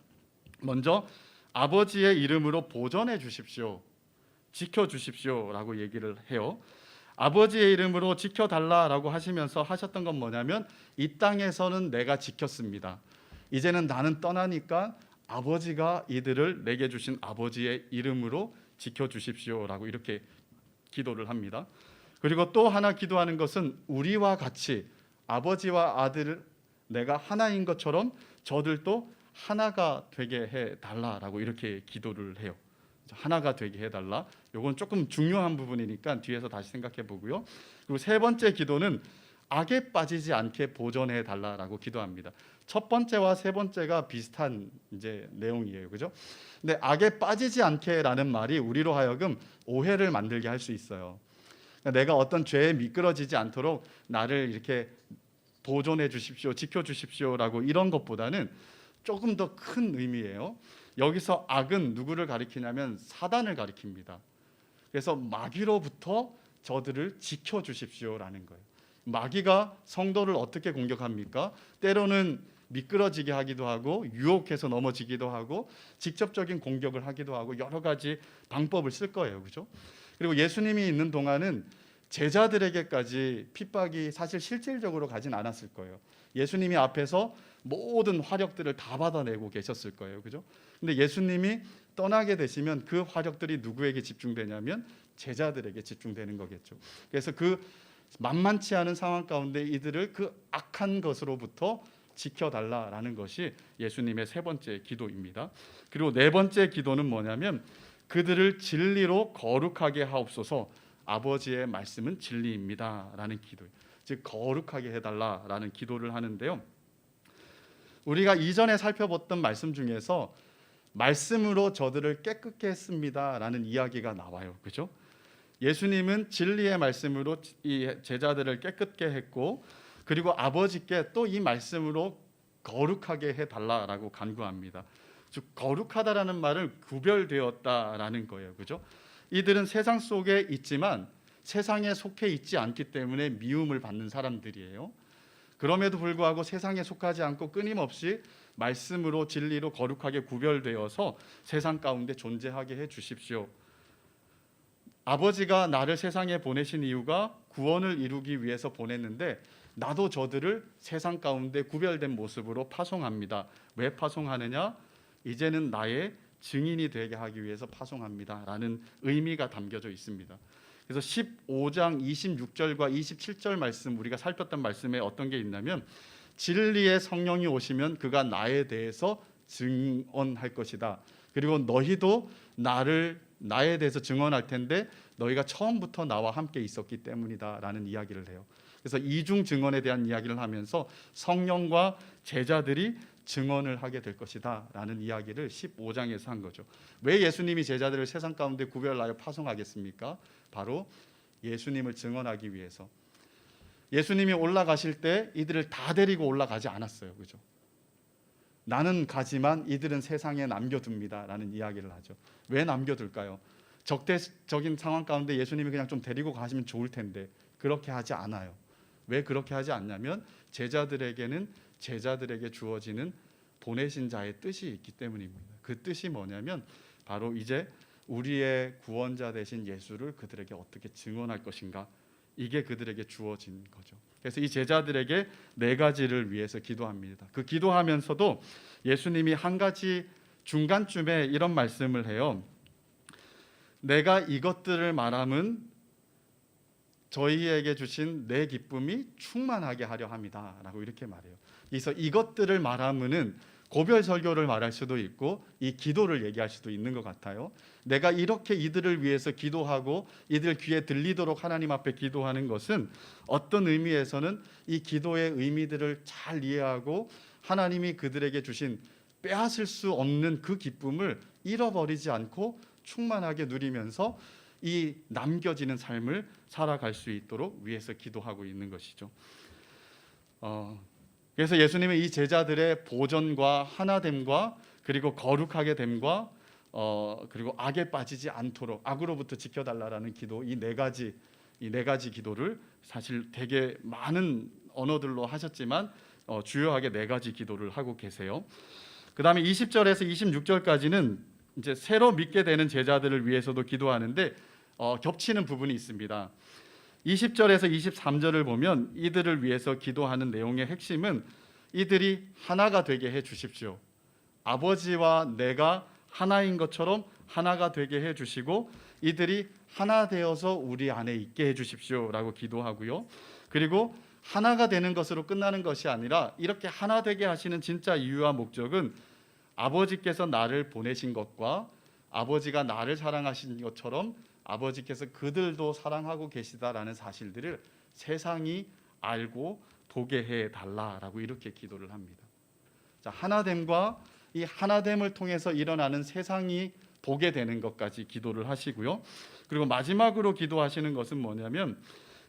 먼저 아버지의 이름으로 보전해 주십시오, 지켜 주십시오라고 얘기를 해요. 아버지의 이름으로 지켜달라라고 하시면서 하셨던 건 뭐냐면 이 땅에서는 내가 지켰습니다. 이제는 나는 떠나니까 아버지가 이들을 내게 주신 아버지의 이름으로 지켜주십시오라고 이렇게 기도를 합니다. 그리고 또 하나 기도하는 것은 우리와 같이 아버지와 아들을 내가 하나인 것처럼 저들도 하나가 되게 해달라라고 이렇게 기도를 해요. 하나가 되게 해달라. 이건 조금 중요한 부분이니까 뒤에서 다시 생각해 보고요. 그리고 세 번째 기도는 악에 빠지지 않게 보존해 달라라고 기도합니다. 첫 번째와 세 번째가 비슷한 이제 내용이에요, 그죠? 근데 악에 빠지지 않게라는 말이 우리로 하여금 오해를 만들게 할 수 있어요. 그러니까 내가 어떤 죄에 미끄러지지 않도록 나를 이렇게 보존해 주십시오, 지켜 주십시오라고 이런 것보다는 조금 더 큰 의미예요. 여기서 악은 누구를 가리키냐면 사단을 가리킵니다. 그래서 마귀로부터 저들을 지켜 주십시오라는 거예요. 마귀가 성도를 어떻게 공격합니까? 때로는 미끄러지게 하기도 하고 유혹해서 넘어지기도 하고 직접적인 공격을 하기도 하고 여러 가지 방법을 쓸 거예요, 그죠? 그리고 예수님이 있는 동안은 제자들에게까지 핍박이 사실 실질적으로 가진 않았을 거예요. 예수님이 앞에서 모든 화력들을 다 받아내고 계셨을 거예요, 그죠? 근데 예수님이 떠나게 되시면 그 화력들이 누구에게 집중되냐면 제자들에게 집중되는 거겠죠. 그래서 그 만만치 않은 상황 가운데 이들을 그 악한 것으로부터 지켜달라라는 것이 예수님의 세 번째 기도입니다. 그리고 네 번째 기도는 뭐냐면 그들을 진리로 거룩하게 하옵소서. 아버지의 말씀은 진리입니다 라는 기도, 즉 거룩하게 해달라라는 기도를 하는데요. 우리가 이전에 살펴봤던 말씀 중에서 말씀으로 저들을 깨끗게 했습니다 라는 이야기가 나와요. 그죠? 예수님은 진리의 말씀으로 이 제자들을 깨끗게 했고, 그리고 아버지께 또 이 말씀으로 거룩하게 해달라라고 간구합니다. 즉 거룩하다라는 말은 구별되었다라는 거예요. 그죠? 이들은 세상 속에 있지만 세상에 속해 있지 않기 때문에 미움을 받는 사람들이에요. 그럼에도 불구하고 세상에 속하지 않고 끊임없이 말씀으로 진리로 거룩하게 구별되어서 세상 가운데 존재하게 해 주십시오. 아버지가 나를 세상에 보내신 이유가 구원을 이루기 위해서 보냈는데, 나도 저들을 세상 가운데 구별된 모습으로 파송합니다. 왜 파송하느냐? 이제는 나의 증인이 되게 하기 위해서 파송합니다 라는 의미가 담겨져 있습니다. 그래서 15장 26절과 27절 말씀, 우리가 살폈던 말씀에 어떤 게 있냐면, 진리의 성령이 오시면 그가 나에 대해서 증언할 것이다. 그리고 너희도 나에 대해서 증언할 텐데 너희가 처음부터 나와 함께 있었기 때문이다 라는 이야기를 해요. 그래서 이중 증언에 대한 이야기를 하면서 성령과 제자들이 증언을 하게 될 것이다 라는 이야기를 15장에서 한 거죠. 왜 예수님이 제자들을 세상 가운데 구별하여 파송하겠습니까? 바로 예수님을 증언하기 위해서. 예수님이 올라가실 때 이들을 다 데리고 올라가지 않았어요. 그죠? 나는 가지만 이들은 세상에 남겨둡니다 라는 이야기를 하죠. 왜 남겨둘까요? 적대적인 상황 가운데 예수님이 그냥 좀 데리고 가시면 좋을 텐데 그렇게 하지 않아요. 왜 그렇게 하지 않냐면 제자들에게는 제자들에게 주어지는 보내신 자의 뜻이 있기 때문입니다. 그 뜻이 뭐냐면 바로 이제 우리의 구원자 되신 예수를 그들에게 어떻게 증언할 것인가, 이게 그들에게 주어진 거죠. 그래서 이 제자들에게 4가지를 위해서 기도합니다. 그 기도하면서도 예수님이 한 가지 중간쯤에 이런 말씀을 해요. 내가 이것들을 말함은 저희에게 주신 내 기쁨이 충만하게 하려 함이다 라고 이렇게 말해요. 그래서 이것들을 말함은 고별 설교를 말할 수도 있고 이 기도를 얘기할 수도 있는 것 같아요. 내가 이렇게 이들을 위해서 기도하고 이들 귀에 들리도록 하나님 앞에 기도하는 것은 어떤 의미에서는 이 기도의 의미들을 잘 이해하고 하나님이 그들에게 주신 빼앗을 수 없는 그 기쁨을 잃어버리지 않고 충만하게 누리면서 이 남겨지는 삶을 살아갈 수 있도록 위해서 기도하고 있는 것이죠. 그래서 예수님은 이 제자들의 보전과 하나됨과 그리고 거룩하게 됨과 그리고 악에 빠지지 않도록 악으로부터 지켜달라라는 기도, 이 네 가지 기도를 사실 되게 많은 언어들로 하셨지만 주요하게 4가지 기도를 하고 계세요. 그 다음에 20절에서 26절까지는 이제 새로 믿게 되는 제자들을 위해서도 기도하는데 겹치는 부분이 있습니다. 20절에서 23절을 보면 이들을 위해서 기도하는 내용의 핵심은 이들이 하나가 되게 해 주십시오. 아버지와 내가 하나인 것처럼 하나가 되게 해 주시고 이들이 하나 되어서 우리 안에 있게 해 주십시오라고 기도하고요. 그리고 하나가 되는 것으로 끝나는 것이 아니라 이렇게 하나 되게 하시는 진짜 이유와 목적은 아버지께서 나를 보내신 것과 아버지가 나를 사랑하신 것처럼 아버지께서 그들도 사랑하고 계시다라는 사실들을 세상이 알고 보게 해달라라고 이렇게 기도를 합니다. 자, 하나됨과 이 하나됨을 통해서 일어나는 세상이 보게 되는 것까지 기도를 하시고요. 그리고 마지막으로 기도하시는 것은 뭐냐면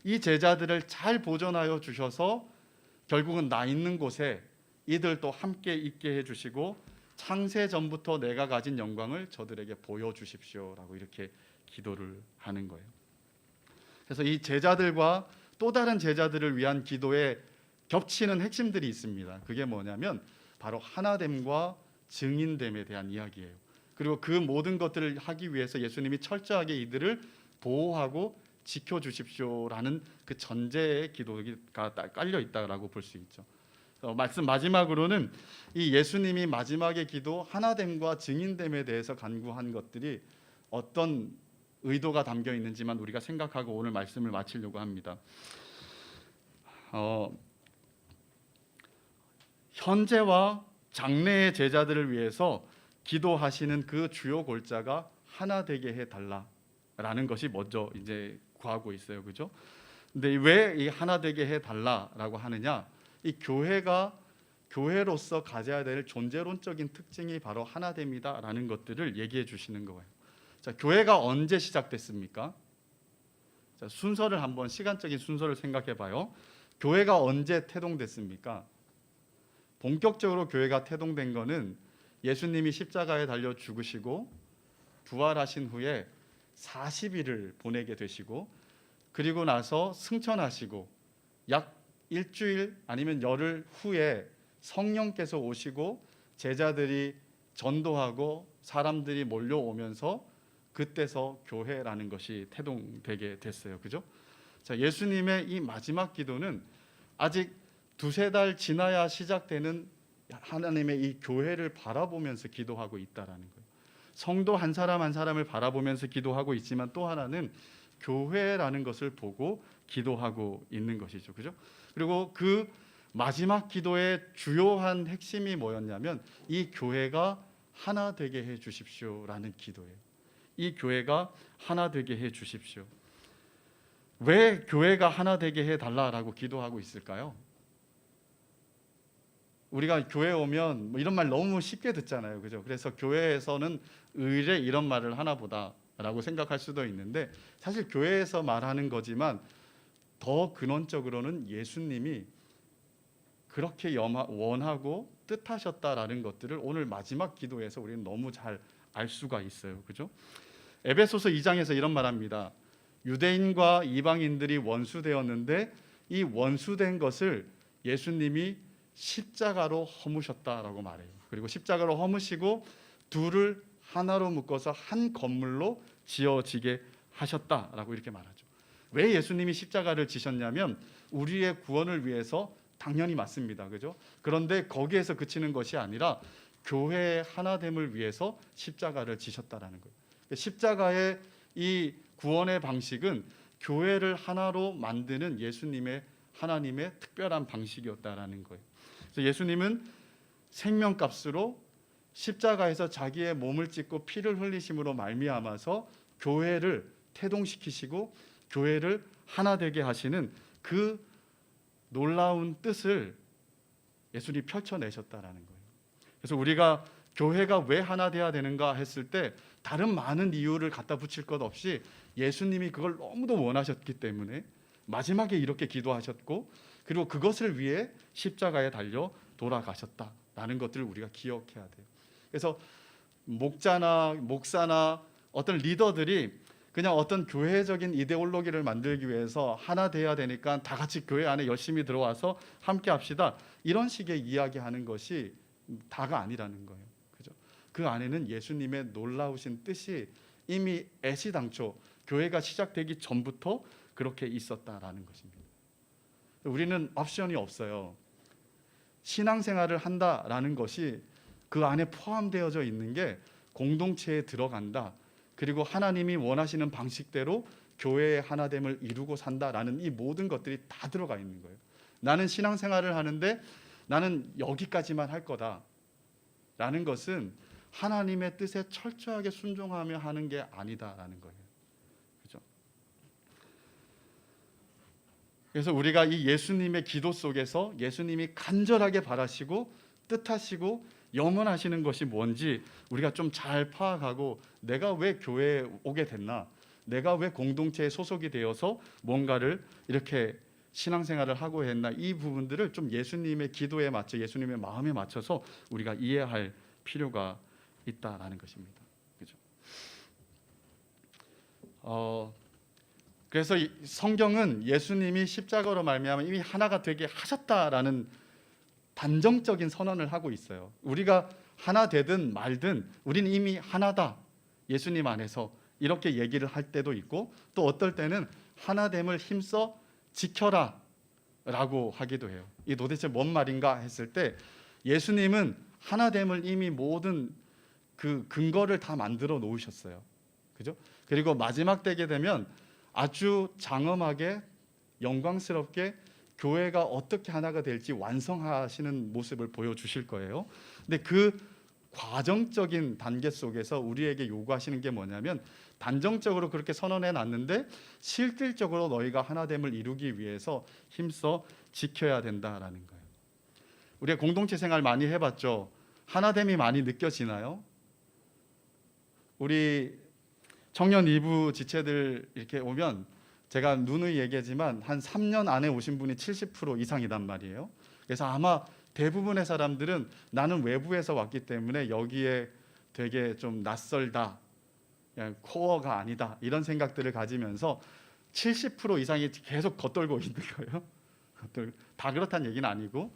이 제자들을 잘 보존하여 주셔서 결국은 나 있는 곳에 이들도 함께 있게 해주시고 창세 전부터 내가 가진 영광을 저들에게 보여주십시오라고 이렇게 기도를 하는 거예요. 그래서 이 제자들과 또 다른 제자들을 위한 기도에 겹치는 핵심들이 있습니다. 그게 뭐냐면 바로 하나됨과 증인됨에 대한 이야기예요. 그리고 그 모든 것들을 하기 위해서 예수님이 철저하게 이들을 보호하고 지켜주십시오라는 그 전제의 기도가 깔려 있다라고 볼 수 있죠. 말씀 마지막으로는 이 예수님이 마지막의 기도 하나됨과 증인됨에 대해서 간구한 것들이 어떤 의도가 담겨 있는지만 우리가 생각하고 오늘 말씀을 마치려고 합니다. 현재와 장래의 제자들을 위해서 기도하시는 그 주요 골자가 하나 되게 해 달라라는 것이 먼저 이제 구하고 있어요. 그죠? 근데 왜 이 하나 되게 해 달라라고 하느냐? 이 교회로서 가져야 될 존재론적인 특징이 바로 하나됨이다라는 것들을 얘기해 주시는 거예요. 자, 교회가 언제 시작됐습니까? 자, 순서를 한번 시간적인 순서를 생각해 봐요. 교회가 언제 태동됐습니까? 본격적으로 교회가 태동된 거는 예수님이 십자가에 달려 죽으시고 부활하신 후에 40일을 보내게 되시고 그리고 나서 승천하시고 약 일주일 아니면 열흘 후에 성령께서 오시고 제자들이 전도하고 사람들이 몰려오면서 그때서 교회라는 것이 태동되게 됐어요. 그죠? 자, 예수님의 이 마지막 기도는 아직 두세 달 지나야 시작되는 하나님의 이 교회를 바라보면서 기도하고 있다라는 거예요. 성도 한 사람 한 사람을 바라보면서 기도하고 있지만 또 하나는 교회라는 것을 보고 기도하고 있는 것이죠. 그죠? 그리고 그 마지막 기도의 주요한 핵심이 뭐였냐면 이 교회가 하나 되게 해 주십시오라는 기도예요. 이 교회가 하나 되게 해 주십시오. 왜 교회가 하나 되게 해 달라라고 기도하고 있을까요? 우리가 교회 오면 뭐 이런 말 너무 쉽게 듣잖아요. 그죠? 그래서 교회에서는 의뢰 이런 말을 하나 보다라고 생각할 수도 있는데 사실 교회에서 말하는 거지만 더 근원적으로는 예수님이 그렇게 원하고 뜻하셨다라는 것들을 오늘 마지막 기도에서 우리는 너무 잘 알 수가 있어요. 그죠? 에베소서 2장에서 이런 말합니다. 유대인과 이방인들이 원수되었는데 이 원수된 것을 예수님이 십자가로 허무셨다라고 말해요. 그리고 십자가로 허무시고 둘을 하나로 묶어서 한 건물로 지어지게 하셨다라고 이렇게 말하죠. 왜 예수님이 십자가를 지셨냐면 우리의 구원을 위해서 당연히 맞습니다. 그죠? 그런데 거기에서 그치는 것이 아니라 교회의 하나됨을 위해서 십자가를 지셨다라는 거예요. 십자가의 이 구원의 방식은 교회를 하나로 만드는 예수님의 하나님의 특별한 방식이었다라는 거예요. 그래서 예수님은 생명값으로 십자가에서 자기의 몸을 찢고 피를 흘리심으로 말미암아서 교회를 태동시키시고 교회를 하나 되게 하시는 그 놀라운 뜻을 예수님이 펼쳐내셨다라는 거예요. 그래서 우리가 교회가 왜 하나 돼야 되는가 했을 때 다른 많은 이유를 갖다 붙일 것 없이 예수님이 그걸 너무도 원하셨기 때문에 마지막에 이렇게 기도하셨고 그리고 그것을 위해 십자가에 달려 돌아가셨다라는 것들을 우리가 기억해야 돼요. 그래서 목사나 어떤 리더들이 그냥 어떤 교회적인 이데올로기를 만들기 위해서 하나 돼야 되니까 다 같이 교회 안에 열심히 들어와서 함께 합시다. 이런 식의 이야기하는 것이 다가 아니라는 거예요. 그죠? 그 안에는 예수님의 놀라우신 뜻이 이미 애시당초 교회가 시작되기 전부터 그렇게 있었다라는 것입니다. 우리는 옵션이 없어요. 신앙생활을 한다라는 것이 그 안에 포함되어져 있는 게 공동체에 들어간다. 그리고 하나님이 원하시는 방식대로 교회의 하나됨을 이루고 산다라는 이 모든 것들이 다 들어가 있는 거예요. 나는 신앙생활을 하는데 나는 여기까지만 할 거다라는 것은 하나님의 뜻에 철저하게 순종하며 하는 게 아니다라는 거예요. 그죠? 그래서 우리가 이 예수님의 기도 속에서 예수님이 간절하게 바라시고 뜻하시고 영원하시는 것이 뭔지 우리가 좀 잘 파악하고 내가 왜 교회에 오게 됐나, 내가 왜 공동체에 소속이 되어서 뭔가를 이렇게 신앙생활을 하고 했나, 이 부분들을 좀 예수님의 기도에 맞춰 예수님의 마음에 맞춰서 우리가 이해할 필요가 있다라는 것입니다. 그죠? 그래서 성경은 예수님이 십자가로 말미암아 이미 하나가 되게 하셨다라는 단정적인 선언을 하고 있어요. 우리가 하나 되든 말든 우리는 이미 하나다. 예수님 안에서 이렇게 얘기를 할 때도 있고 또 어떨 때는 하나됨을 힘써 지켜라 라고 하기도 해요. 이 도대체 뭔 말인가 했을 때 예수님은 하나됨을 이미 모든 그 근거를 다 만들어 놓으셨어요. 그죠? 그리고 마지막 때게 되면 아주 장엄하게 영광스럽게 교회가 어떻게 하나가 될지 완성하시는 모습을 보여주실 거예요. 근데 그 과정적인 단계 속에서 우리에게 요구하시는 게 뭐냐면 단정적으로 그렇게 선언해 놨는데 실질적으로 너희가 하나됨을 이루기 위해서 힘써 지켜야 된다라는 거예요. 우리가 공동체 생활 많이 해봤죠. 하나됨이 많이 느껴지나요? 우리 청년 2부 지체들 이렇게 오면 제가 누누이 얘기하지만 한 3년 안에 오신 분이 70% 이상이단 말이에요. 그래서 아마 대부분의 사람들은 나는 외부에서 왔기 때문에 여기에 되게 좀 낯설다, 그냥 코어가 아니다 이런 생각들을 가지면서 70% 이상이 계속 겉돌고 있는 거예요. 다 그렇다는 얘기는 아니고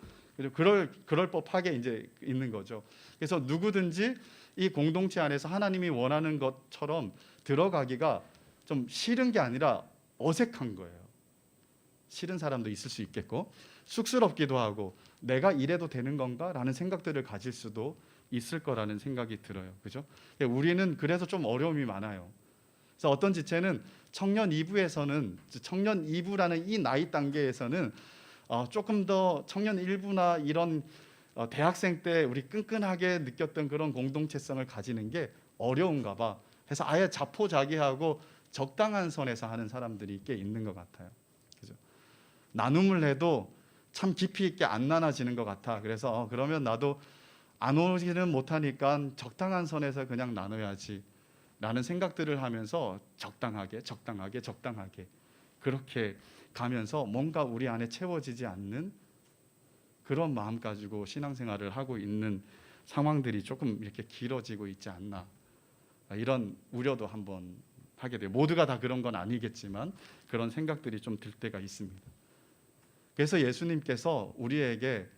그럴 법하게 이제 있는 거죠. 그래서 누구든지 이 공동체 안에서 하나님이 원하는 것처럼 들어가기가 좀 싫은 게 아니라 어색한 거예요. 싫은 사람도 있을 수 있겠고 쑥스럽기도 하고 내가 이래도 되는 건가? 라는 생각들을 가질 수도 있을 거라는 생각이 들어요. 그죠? 우리는 그래서 좀 어려움이 많아요. 그래서 어떤 지체는 청년 2부에서는 청년 2부라는 이 나이 단계에서는 조금 더 청년 1부나 이런 대학생 때 우리 끈끈하게 느꼈던 그런 공동체성을 가지는 게 어려운가 봐. 그래서 아예 자포자기하고 적당한 선에서 하는 사람들이 꽤 있는 것 같아요. 그죠? 나눔을 해도 참 깊이 있게 안 나눠지는 것 같아. 그래서 그러면 나도 안 오지는 못하니까 적당한 선에서 그냥 나눠야지 라는 생각들을 하면서 적당하게 그렇게 가면서 뭔가 우리 안에 채워지지 않는 그런 마음 가지고 신앙생활을 하고 있는 상황들이 조금 이렇게 길어지고 있지 않나, 이런 우려도 한번 하게 돼요. 모두가 다 그런 건 아니겠지만 그런 생각들이 좀 들 때가 있습니다. 그래서 예수님께서 우리에게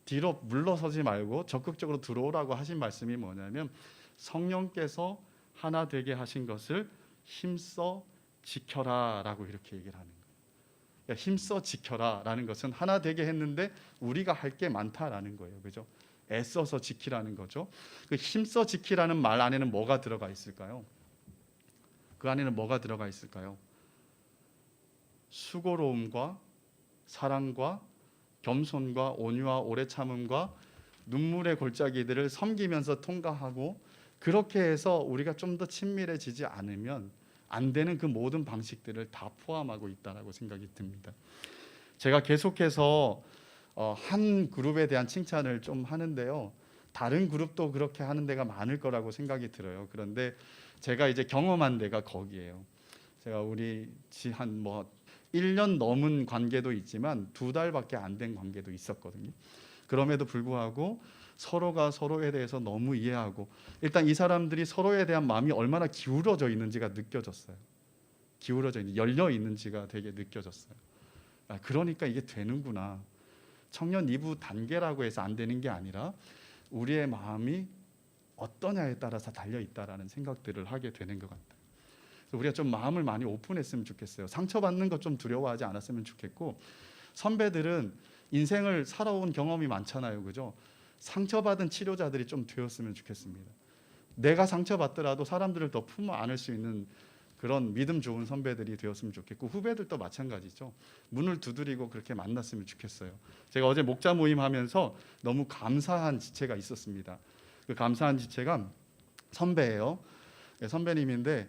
뒤로 물러서지 말고 적극적으로 들어오라고 하신 말씀이 뭐냐면 성령께서 하나 되게 하신 것을 힘써 지켜라 라고 이렇게 얘기를 하는 거예요. 힘써 지켜라 라는 것은 하나 되게 했는데 우리가 할 게 많다라는 거예요. 그죠? 애써서 지키라는 거죠. 그 힘써 지키라는 말 안에는 뭐가 들어가 있을까요? 그 안에는 뭐가 들어가 있을까요? 수고로움과 사랑과 겸손과 온유와 오래 참음과 눈물의 골짜기들을 섬기면서 통과하고 그렇게 해서 우리가 좀 더 친밀해지지 않으면 안 되는 그 모든 방식들을 다 포함하고 있다고 생각이 듭니다. 제가 계속해서 한 그룹에 대한 칭찬을 좀 하는데요. 다른 그룹도 그렇게 하는 데가 많을 거라고 생각이 들어요. 그런데 제가 이제 경험한 데가 거기예요. 제가 우리 한 1년 넘은 관계도 있지만 2달밖에 안 된 관계도 있었거든요. 그럼에도 불구하고 서로가 서로에 대해서 너무 이해하고 일단 이 사람들이 서로에 대한 마음이 얼마나 기울어져 있는지가 느껴졌어요. 기울어져 있는, 열려 있는지가 되게 느껴졌어요. 그러니까 이게 되는구나. 청년 2부 단계라고 해서 안 되는 게 아니라 우리의 마음이 어떠냐에 따라서 달려 있다라는 생각들을 하게 되는 것 같아요. 우리가 좀 마음을 많이 오픈했으면 좋겠어요. 상처받는 것 좀 두려워하지 않았으면 좋겠고 선배들은 인생을 살아온 경험이 많잖아요. 그죠? 상처받은 치료자들이 좀 되었으면 좋겠습니다. 내가 상처받더라도 사람들을 더 품어 안을 수 있는 그런 믿음 좋은 선배들이 되었으면 좋겠고 후배들도 마찬가지죠. 문을 두드리고 그렇게 만났으면 좋겠어요. 제가 어제 목자 모임 하면서 너무 감사한 지체가 있었습니다. 그 감사한 지체가 선배예요. 선배님인데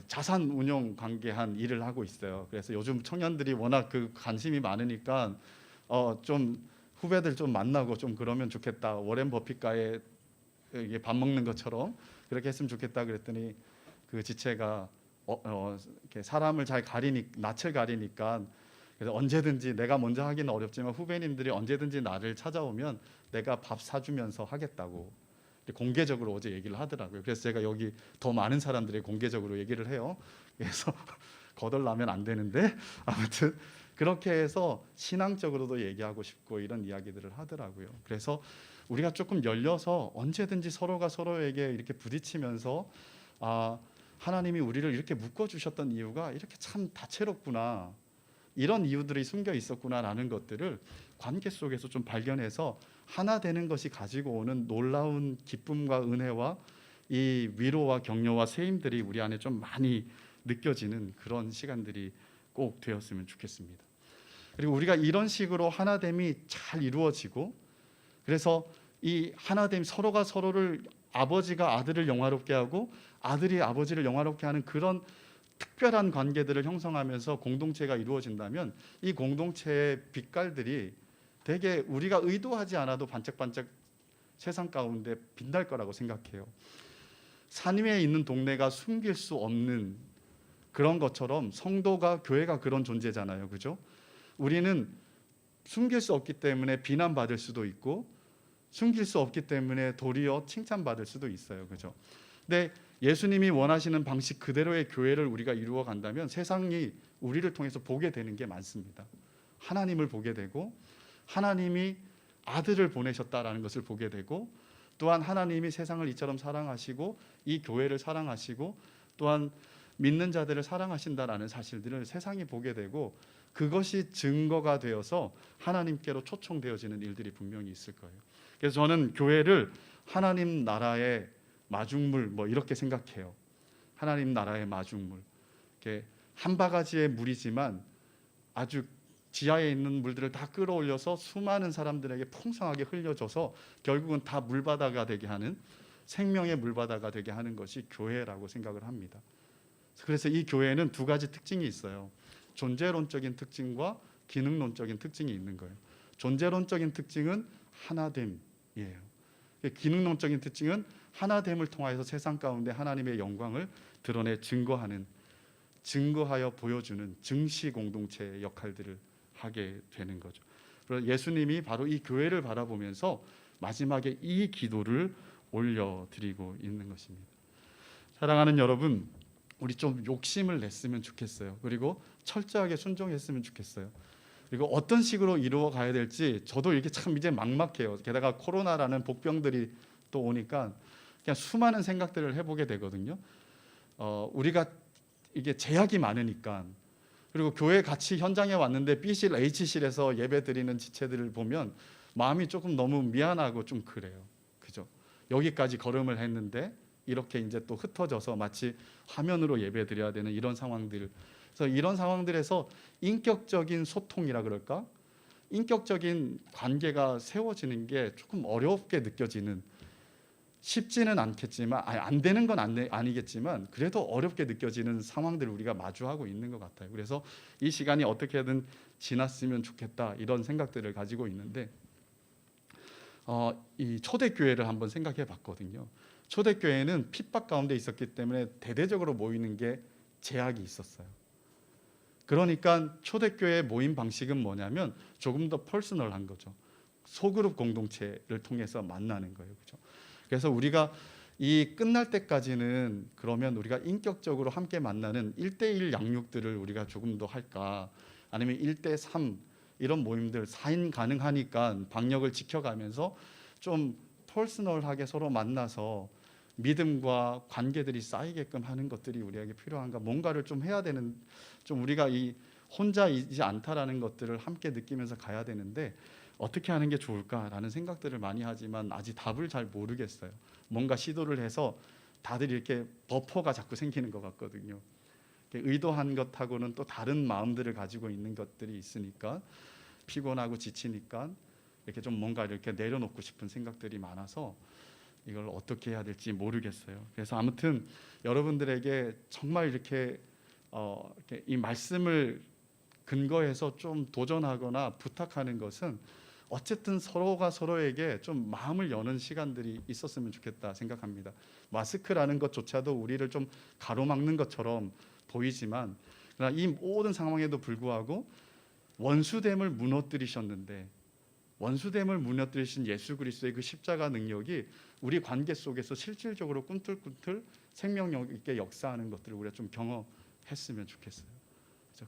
자산 운용 관계한 일을 하고 있어요. 그래서 요즘 청년들이 워낙 그 관심이 많으니까 좀 후배들 좀 만나고 좀 그러면 좋겠다. 워렌 버핏과의 이게 밥 먹는 것처럼 그렇게 했으면 좋겠다 그랬더니 그 지체가 이렇게 사람을 잘 낯을 가리니까 그래서 언제든지 내가 먼저 하기는 어렵지만 후배님들이 언제든지 나를 찾아오면 내가 밥 사주면서 하겠다고 공개적으로 어제 얘기를 하더라고요. 그래서 제가 여기 더 많은 사람들이 공개적으로 얘기를 해요. 그래서 거덜나면 안 되는데 아무튼 그렇게 해서 신앙적으로도 얘기하고 싶고 이런 이야기들을 하더라고요. 그래서 우리가 조금 열려서 언제든지 서로가 서로에게 이렇게 부딪히면서 하나님이 우리를 이렇게 묶어주셨던 이유가 이렇게 참 다채롭구나, 이런 이유들이 숨겨 있었구나라는 것들을 관계 속에서 좀 발견해서 하나 되는 것이 가지고 오는 놀라운 기쁨과 은혜와 이 위로와 격려와 세임들이 우리 안에 좀 많이 느껴지는 그런 시간들이 꼭 되었으면 좋겠습니다. 그리고 우리가 이런 식으로 하나됨이 잘 이루어지고 그래서 이 하나됨, 서로가 서로를, 아버지가 아들을 영화롭게 하고 아들이 아버지를 영화롭게 하는 그런 특별한 관계들을 형성하면서 공동체가 이루어진다면 이 공동체의 빛깔들이 되게 우리가 의도하지 않아도 반짝반짝 세상 가운데 빛날 거라고 생각해요. 산 위에 있는 동네가 숨길 수 없는 그런 것처럼 성도가, 교회가 그런 존재잖아요. 그죠? 우리는 숨길 수 없기 때문에 비난받을 수도 있고 숨길 수 없기 때문에 도리어 칭찬받을 수도 있어요. 그죠? 근데 예수님이 원하시는 방식 그대로의 교회를 우리가 이루어 간다면 세상이 우리를 통해서 보게 되는 게 많습니다. 하나님을 보게 되고 하나님이 아들을 보내셨다라는 것을 보게 되고 또한 하나님이 세상을 이처럼 사랑하시고 이 교회를 사랑하시고 또한 믿는 자들을 사랑하신다라는 사실들을 세상이 보게 되고 그것이 증거가 되어서 하나님께로 초청되어지는 일들이 분명히 있을 거예요. 그래서 저는 교회를 하나님 나라의 마중물 이렇게 생각해요. 하나님 나라의 마중물. 이렇게 한 바가지의 물이지만 아주 지하에 있는 물들을 다 끌어올려서 수많은 사람들에게 풍성하게 흘려줘서 결국은 다 물바다가 되게 하는, 생명의 물바다가 되게 하는 것이 교회라고 생각을 합니다. 그래서 이 교회는 두 가지 특징이 있어요. 존재론적인 특징과 기능론적인 특징이 있는 거예요. 존재론적인 특징은 하나됨이에요. 기능론적인 특징은 하나됨을 통하여서 세상 가운데 하나님의 영광을 드러내 증거하여 보여주는 증시 공동체의 역할들을 하게 되는 거죠. 그래서 예수님이 바로 이 교회를 바라보면서 마지막에 이 기도를 올려드리고 있는 것입니다. 사랑하는 여러분, 우리 좀 욕심을 냈으면 좋겠어요. 그리고 철저하게 순종했으면 좋겠어요. 그리고 어떤 식으로 이루어 가야 될지 저도 이렇게 참 이제 막막해요. 게다가 코로나라는 복병들이 또 오니까 그냥 수많은 생각들을 해보게 되거든요. 우리가 이게 제약이 많으니까, 그리고 교회 같이 현장에 왔는데 B실, H실에서 예배 드리는 지체들을 보면 마음이 조금 너무 미안하고 좀 그래요. 그죠? 여기까지 걸음을 했는데 이렇게 이제 또 흩어져서 마치 화면으로 예배 드려야 되는 이런 상황들. 그래서 이런 상황들에서 인격적인 소통이라 그럴까? 인격적인 관계가 세워지는 게 조금 어렵게 느껴지는, 쉽지는 않겠지만, 안 되는 건 아니겠지만 그래도 어렵게 느껴지는 상황들을 우리가 마주하고 있는 것 같아요. 그래서 이 시간이 어떻게든 지났으면 좋겠다 이런 생각들을 가지고 있는데 이 초대교회를 한번 생각해 봤거든요. 초대교회는 핍박 가운데 있었기 때문에 대대적으로 모이는 게 제약이 있었어요. 그러니까 초대교회 모임 방식은 뭐냐면 조금 더 퍼스널한 거죠. 소그룹 공동체를 통해서 만나는 거예요. 그렇죠? 그래서 우리가 이 끝날 때까지는 그러면 우리가 인격적으로 함께 만나는 1대1 양육들을 우리가 조금 더 할까, 아니면 1대3 이런 모임들 4인 가능하니까 방역을 지켜가면서 좀 퍼스널하게 서로 만나서 믿음과 관계들이 쌓이게끔 하는 것들이 우리에게 필요한가, 뭔가를 좀 해야 되는, 좀 우리가 이 혼자이지 않다라는 것들을 함께 느끼면서 가야 되는데 어떻게 하는 게 좋을까라는 생각들을 많이 하지만 아직 답을 잘 모르겠어요. 뭔가 시도를 해서 다들 이렇게 버퍼가 자꾸 생기는 것 같거든요. 의도한 것하고는 또 다른 마음들을 가지고 있는 것들이 있으니까 피곤하고 지치니까 이렇게 좀 뭔가 이렇게 내려놓고 싶은 생각들이 많아서 이걸 어떻게 해야 될지 모르겠어요. 그래서 아무튼 여러분들에게 정말 이렇게 이 말씀을 근거해서 좀 도전하거나 부탁하는 것은 어쨌든 서로가 서로에게 좀 마음을 여는 시간들이 있었으면 좋겠다 생각합니다. 마스크라는 것조차도 우리를 좀 가로막는 것처럼 보이지만 그러나 이 모든 상황에도 불구하고 원수됨을 무너뜨리셨는데, 원수됨을 무너뜨리신 예수 그리스도의 그 십자가 능력이 우리 관계 속에서 실질적으로 꿈틀꿈틀 생명력 있게 역사하는 것들을 우리가 좀 경험했으면 좋겠어요.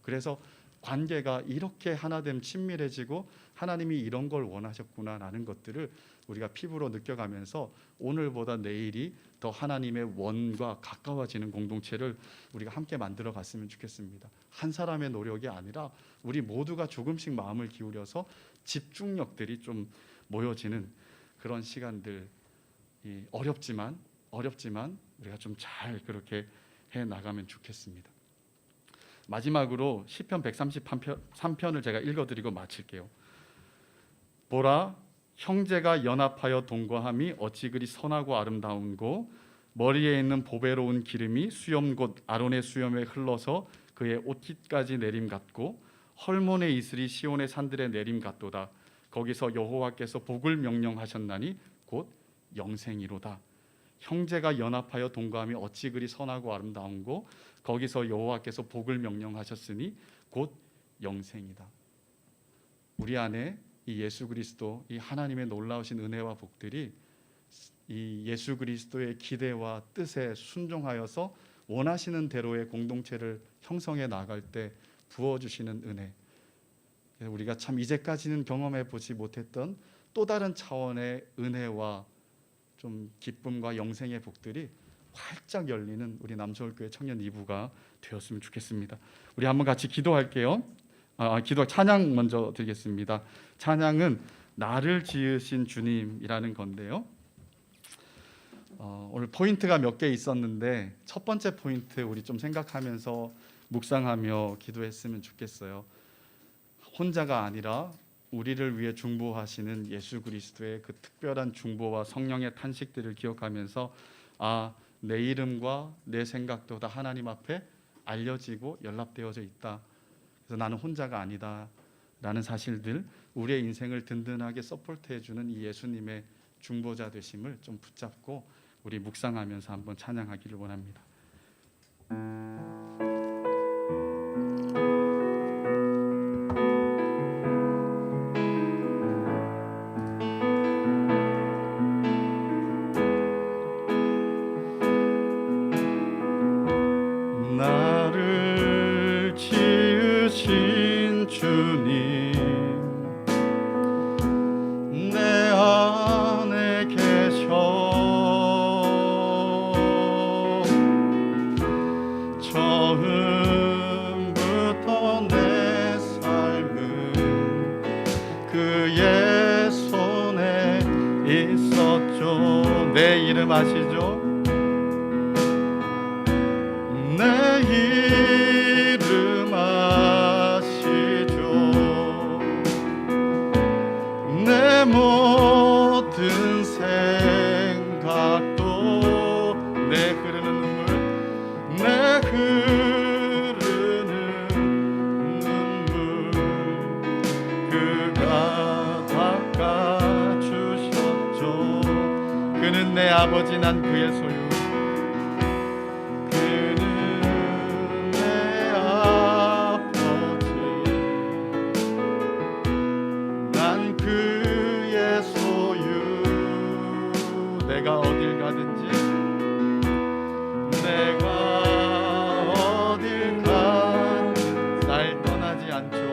그래서 관계가 이렇게 하나됨 친밀해지고 하나님이 이런 걸 원하셨구나라는 것들을 우리가 피부로 느껴가면서 오늘보다 내일이 더 하나님의 원과 가까워지는 공동체를 우리가 함께 만들어 갔으면 좋겠습니다. 한 사람의 노력이 아니라 우리 모두가 조금씩 마음을 기울여서 집중력들이 좀 모여지는 그런 시간들, 어렵지만 우리가 좀 잘 그렇게 해 나가면 좋겠습니다. 마지막으로 시편 133편을 제가 읽어드리고 마칠게요. 보라, 형제가 연합하여 동거함이 어찌 그리 선하고 아름다운고 머리에 있는 보배로운 기름이 수염 곧 아론의 수염에 흘러서 그의 옷깃까지 내림 같고 헐몬의 이슬이 시온의 산들에 내림 같도다. 거기서 여호와께서 복을 명령하셨나니 곧 영생이로다. 형제가 연합하여 동거함이 어찌 그리 선하고 아름다운고 거기서 여호와께서 복을 명령하셨으니 곧 영생이다. 우리 안에 이 예수 그리스도, 이 하나님의 놀라우신 은혜와 복들이 이 예수 그리스도의 기대와 뜻에 순종하여서 원하시는 대로의 공동체를 형성해 나갈 때 부어주시는 은혜, 우리가 참 이제까지는 경험해 보지 못했던 또 다른 차원의 은혜와 좀 기쁨과 영생의 복들이 활짝 열리는 우리 남서울교회 청년 2부가 되었으면 좋겠습니다. 우리 한번 같이 기도할게요. 기도 찬양 먼저 드리겠습니다. 찬양은 나를 지으신 주님이라는 건데요. 오늘 포인트가 몇 개 있었는데 첫 번째 포인트 우리 좀 생각하면서 묵상하며 기도했으면 좋겠어요. 혼자가 아니라 우리를 위해 중보하시는 예수 그리스도의 그 특별한 중보와 성령의 탄식들을 기억하면서 내 이름과 내 생각도 다 하나님 앞에 알려지고 연락되어져 있다. 그래서 나는 혼자가 아니다 라는 사실들, 우리의 인생을 든든하게 서포트해주는 이 예수님의 중보자 되심을 좀 붙잡고 우리 묵상하면서 한번 찬양하기를 원합니다. 나를 지으신 주님, 내 안에 계셔 처음부터 내 삶은 그의 손에 있었죠. 내 이름 아시죠? 내 이름 아시죠? 내 모든 생각도 내 흐르는 눈물, 내 흐르는 눈물 그가 닦아주셨죠. 그는 내 아버지, 난 그의 소유. 내가 어딜 가든지, 내가 어딜 가든 날 떠나지 않죠.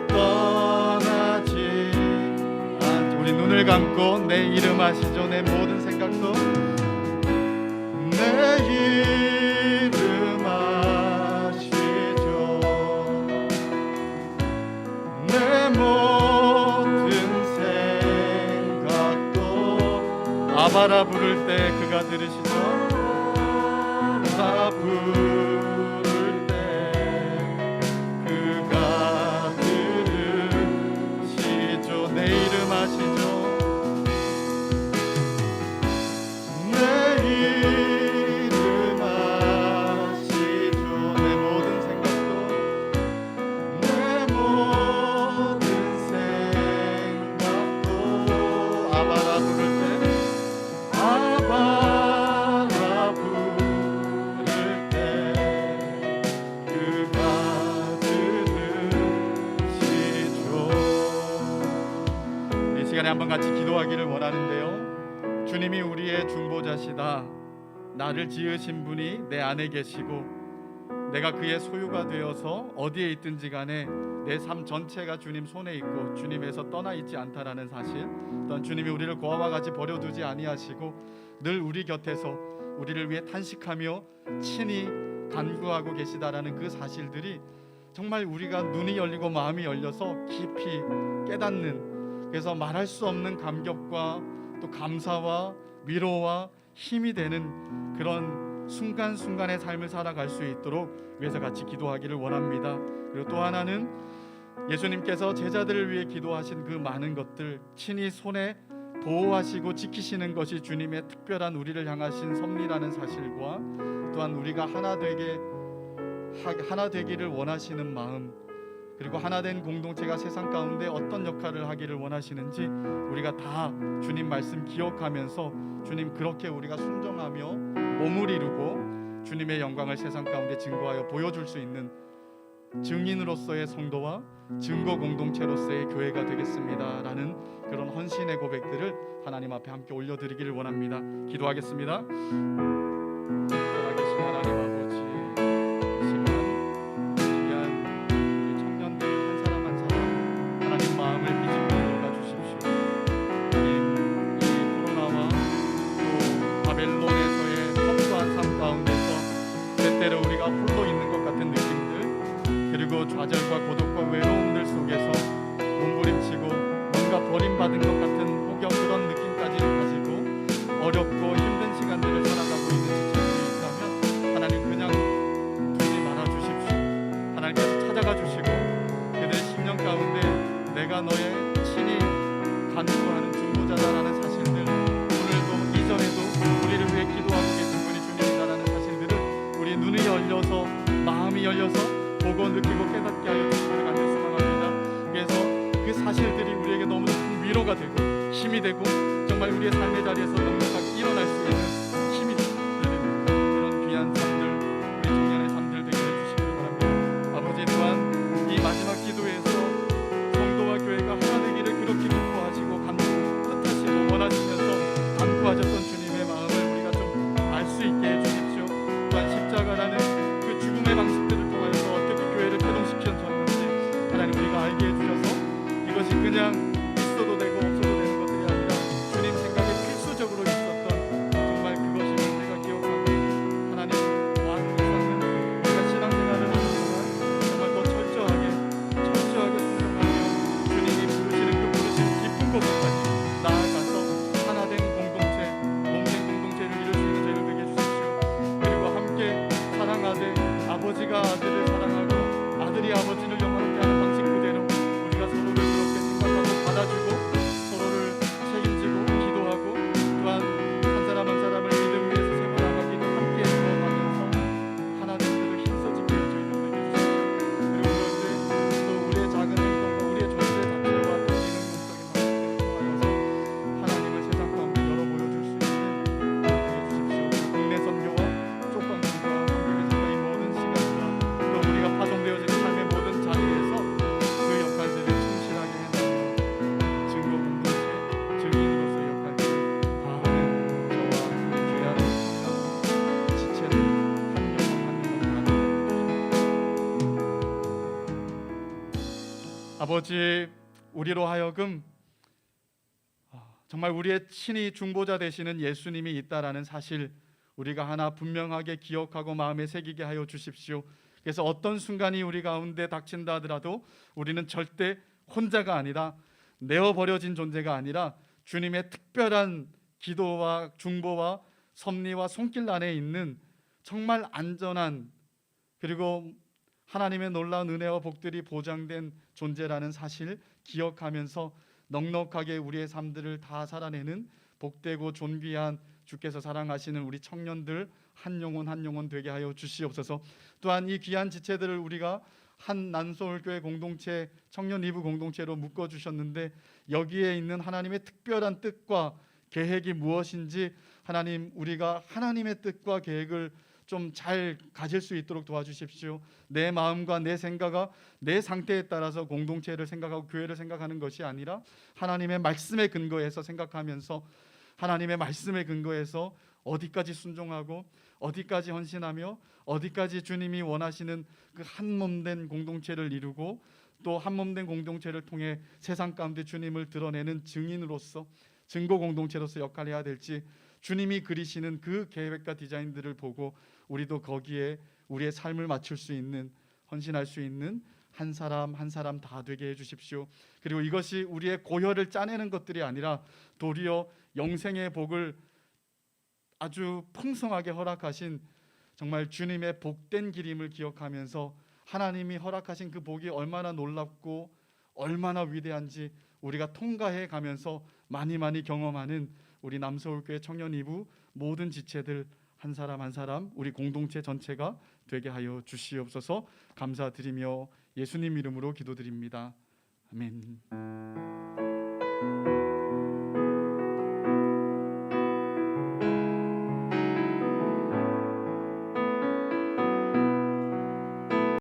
떠나지 않죠. 우리 눈을 감고 내 이름 아시죠? 내 모든 생각도 내 이름 아시죠? 내 모든 아바라 부를 때 그가 들으시죠? 아바라 부를 때 그가 들으시죠. 내 이름 아시죠? 내 이름 아시죠? 내 모든 생각도, 내 모든 생각도 아바라 부를 때 아바라 부를 때 그가 들으시죠. 이 시간에 한번 같이 기도하기를 원하는데요. 주님이 우리의 중보자시다. 나를 지으신 분이 내 안에 계시고 내가 그의 소유가 되어서 어디에 있든지 간에 내 삶 전체가 주님 손에 있고 주님에서 떠나 있지 않다라는 사실, 또한 주님이 우리를 고아와 같이 버려두지 아니하시고 늘 우리 곁에서 우리를 위해 탄식하며 친히 간구하고 계시다라는 그 사실들이 정말 우리가 눈이 열리고 마음이 열려서 깊이 깨닫는, 그래서 말할 수 없는 감격과 또 감사와 위로와 힘이 되는 그런 순간순간의 삶을 살아갈 수 있도록 위해서 같이 기도하기를 원합니다. 그리고 또 하나는 예수님께서 제자들을 위해 기도하신 그 많은 것들 친히 손에 보호하시고 지키시는 것이 주님의 특별한 우리를 향하신 섭리라는 사실과 또한 우리가 하나 되기를 원하시는 마음, 그리고 하나된 공동체가 세상 가운데 어떤 역할을 하기를 원하시는지 우리가 다 주님 말씀 기억하면서 주님 그렇게 우리가 순종하며 몸을 이루고 주님의 영광을 세상 가운데 증거하여 보여줄 수 있는 증인으로서의 성도와 증거 공동체로서의 교회가 되겠습니다 라는 그런 헌신의 고백들을 하나님 앞에 함께 올려드리기를 원합니다. 기도하겠습니다. 살아계신 하나님 아버지, 이 시간 귀한 우리 청년들 한 사람 한 사람 하나님 마음을 비집고 들어가 주십시오. 하나님, 이 코로나와 또 바벨론에서의 섭소한 삶 가운데서 때때로 우리가 홀로 있는 것 같은 느낌들, 그리고 좌절과 고독과 외로움들 속에서 몸부림치고 뭔가 버림받은 것 같은 혹여 그런 느낌까지 가지고 어렵고 힘든 시간들을 살아가고 있는 지체들이 있다면 하나님 그냥 두지 말아 주십시오. 하나님께서 찾아가 주시고 그들의 심령 가운데 내가 너의 친히 간구하는 중보자다라는 사실들, 오늘도 이전에도 우리를 위해 기도하고 계신 분이 주님이다라는 사실들을 우리 눈이 열려서 마음이 열려서 보고 느끼고 깨닫게 하여 주시기를 간절히 소망합니다. 그래서 그 사실들이 우리에게 너무 큰 위로가 되고 힘이 되고 정말 우리의 삶의 자리에서 넉넉하게 일어날 수 있는 힘이 되는 그런 귀한 삶들, 우리 청년의 삶들 되게 해주시기를 바랍니다. 아버지, 또한 이 마지막 기도에서 성도와 교회가 하나 되기를 그렇게 기뻐하시고 뜻하시고 원하시면서 간구하셨던 주님의 마음을 우리가 좀 알 수 있게 해주십시오. 또한 십자가라는 그 죽음의 방식들을 통하여서 어떻게 교회를 태동시켰는지 하나님 우리가 알게 해주셔서 이것이 그냥 있어도 되고 없어도 되는 것들이 아니라 주님 생각에 필수적으로 있었던 정말 그것임을 우리가 기억하고 하나님 왕을 쌓는 우리가 신앙생활을 하는 동안 정말 더 철저하게 순종하며 주님이 부르시는 그 부르심 깊은 곳까지 나아가서 하나된 공동체, 몸된 공동체를 이룰 수 있는 저희를 되게 해주십시오. 그리고 함께 사랑하되 아버지가 아들을 사랑하고 아들이 아버지를 영화롭게 하는 방식 그대로 우리가 서로를 그렇게 생각하고 받아주고 서로를 책임지고 기도하고 또한 한 사람 한 사람을 믿음 위에서 세워나가기를 함께 도와가면서 하나님들을 힘써지게 저희들에게 해주십시오. 그리고 그럴 때또 우리의 작은 행동과 우리의 존재 자체와 또 기능적인 방식들을 통하여서 하나님을 세상 가운데 열어 보여줄 수 있는 해주십시오. 국내 선교와 쪽방들과 한국에서 이 모든 시간과 또 우리가 파송되어진 삶의 모든 자리에서 그 역할들을 충실하게 해나가며 증거 공동체, 증인으로서 역할들을 다하는 저와 귀한 지체들 한 영혼 아버지, 우리로 하여금 정말 우리의 친히 중보자 되시는 예수님이 있다라는 사실 우리가 하나 분명하게 기억하고 마음에 새기게 하여 주십시오. 그래서 어떤 순간이 우리 가운데 닥친다 하더라도 우리는 절대 혼자가 아니라 내어버려진 존재가 아니라 주님의 특별한 기도와 중보와 섭리와 손길 안에 있는 정말 안전한 그리고 하나님의 놀라운 은혜와 복들이 보장된 존재라는 사실 기억하면서 넉넉하게 우리의 삶들을 다 살아내는 복되고 존귀한 주께서 사랑하시는 우리 청년들 한 영혼 한 영혼 되게 하여 주시옵소서. 또한 이 귀한 지체들을 우리가 한 난서울교회 공동체, 청년 리브 공동체로 묶어주셨는데 여기에 있는 하나님의 특별한 뜻과 계획이 무엇인지 하나님, 우리가 하나님의 뜻과 계획을 좀 잘 가질 수 있도록 도와주십시오. 내 마음과 내 생각과 내 상태에 따라서 공동체를 생각하고 교회를 생각하는 것이 아니라 하나님의 말씀에 근거해서 생각하면서 하나님의 말씀에 근거해서 어디까지 순종하고 어디까지 헌신하며 어디까지 주님이 원하시는 그 한 몸된 공동체를 이루고 또 한 몸된 공동체를 통해 세상 가운데 주님을 드러내는 증인으로서 증거 공동체로서 역할을 해야 될지 주님이 그리시는 그 계획과 디자인들을 보고 우리도 거기에 우리의 삶을 맞출 수 있는, 헌신할 수 있는 한 사람 한 사람 다 되게 해주십시오. 그리고 이것이 우리의 고혈을 짜내는 것들이 아니라 도리어 영생의 복을 아주 풍성하게 허락하신 정말 주님의 복된 길임을 기억하면서 하나님이 허락하신 그 복이 얼마나 놀랍고 얼마나 위대한지 우리가 통과해 가면서 많이 경험하는 우리 남서울교회 청년 이부 모든 지체들 한 사람 한 사람 우리 공동체 전체가 되게 하여 주시옵소서. 감사드리며 예수님 이름으로 기도드립니다. 아멘.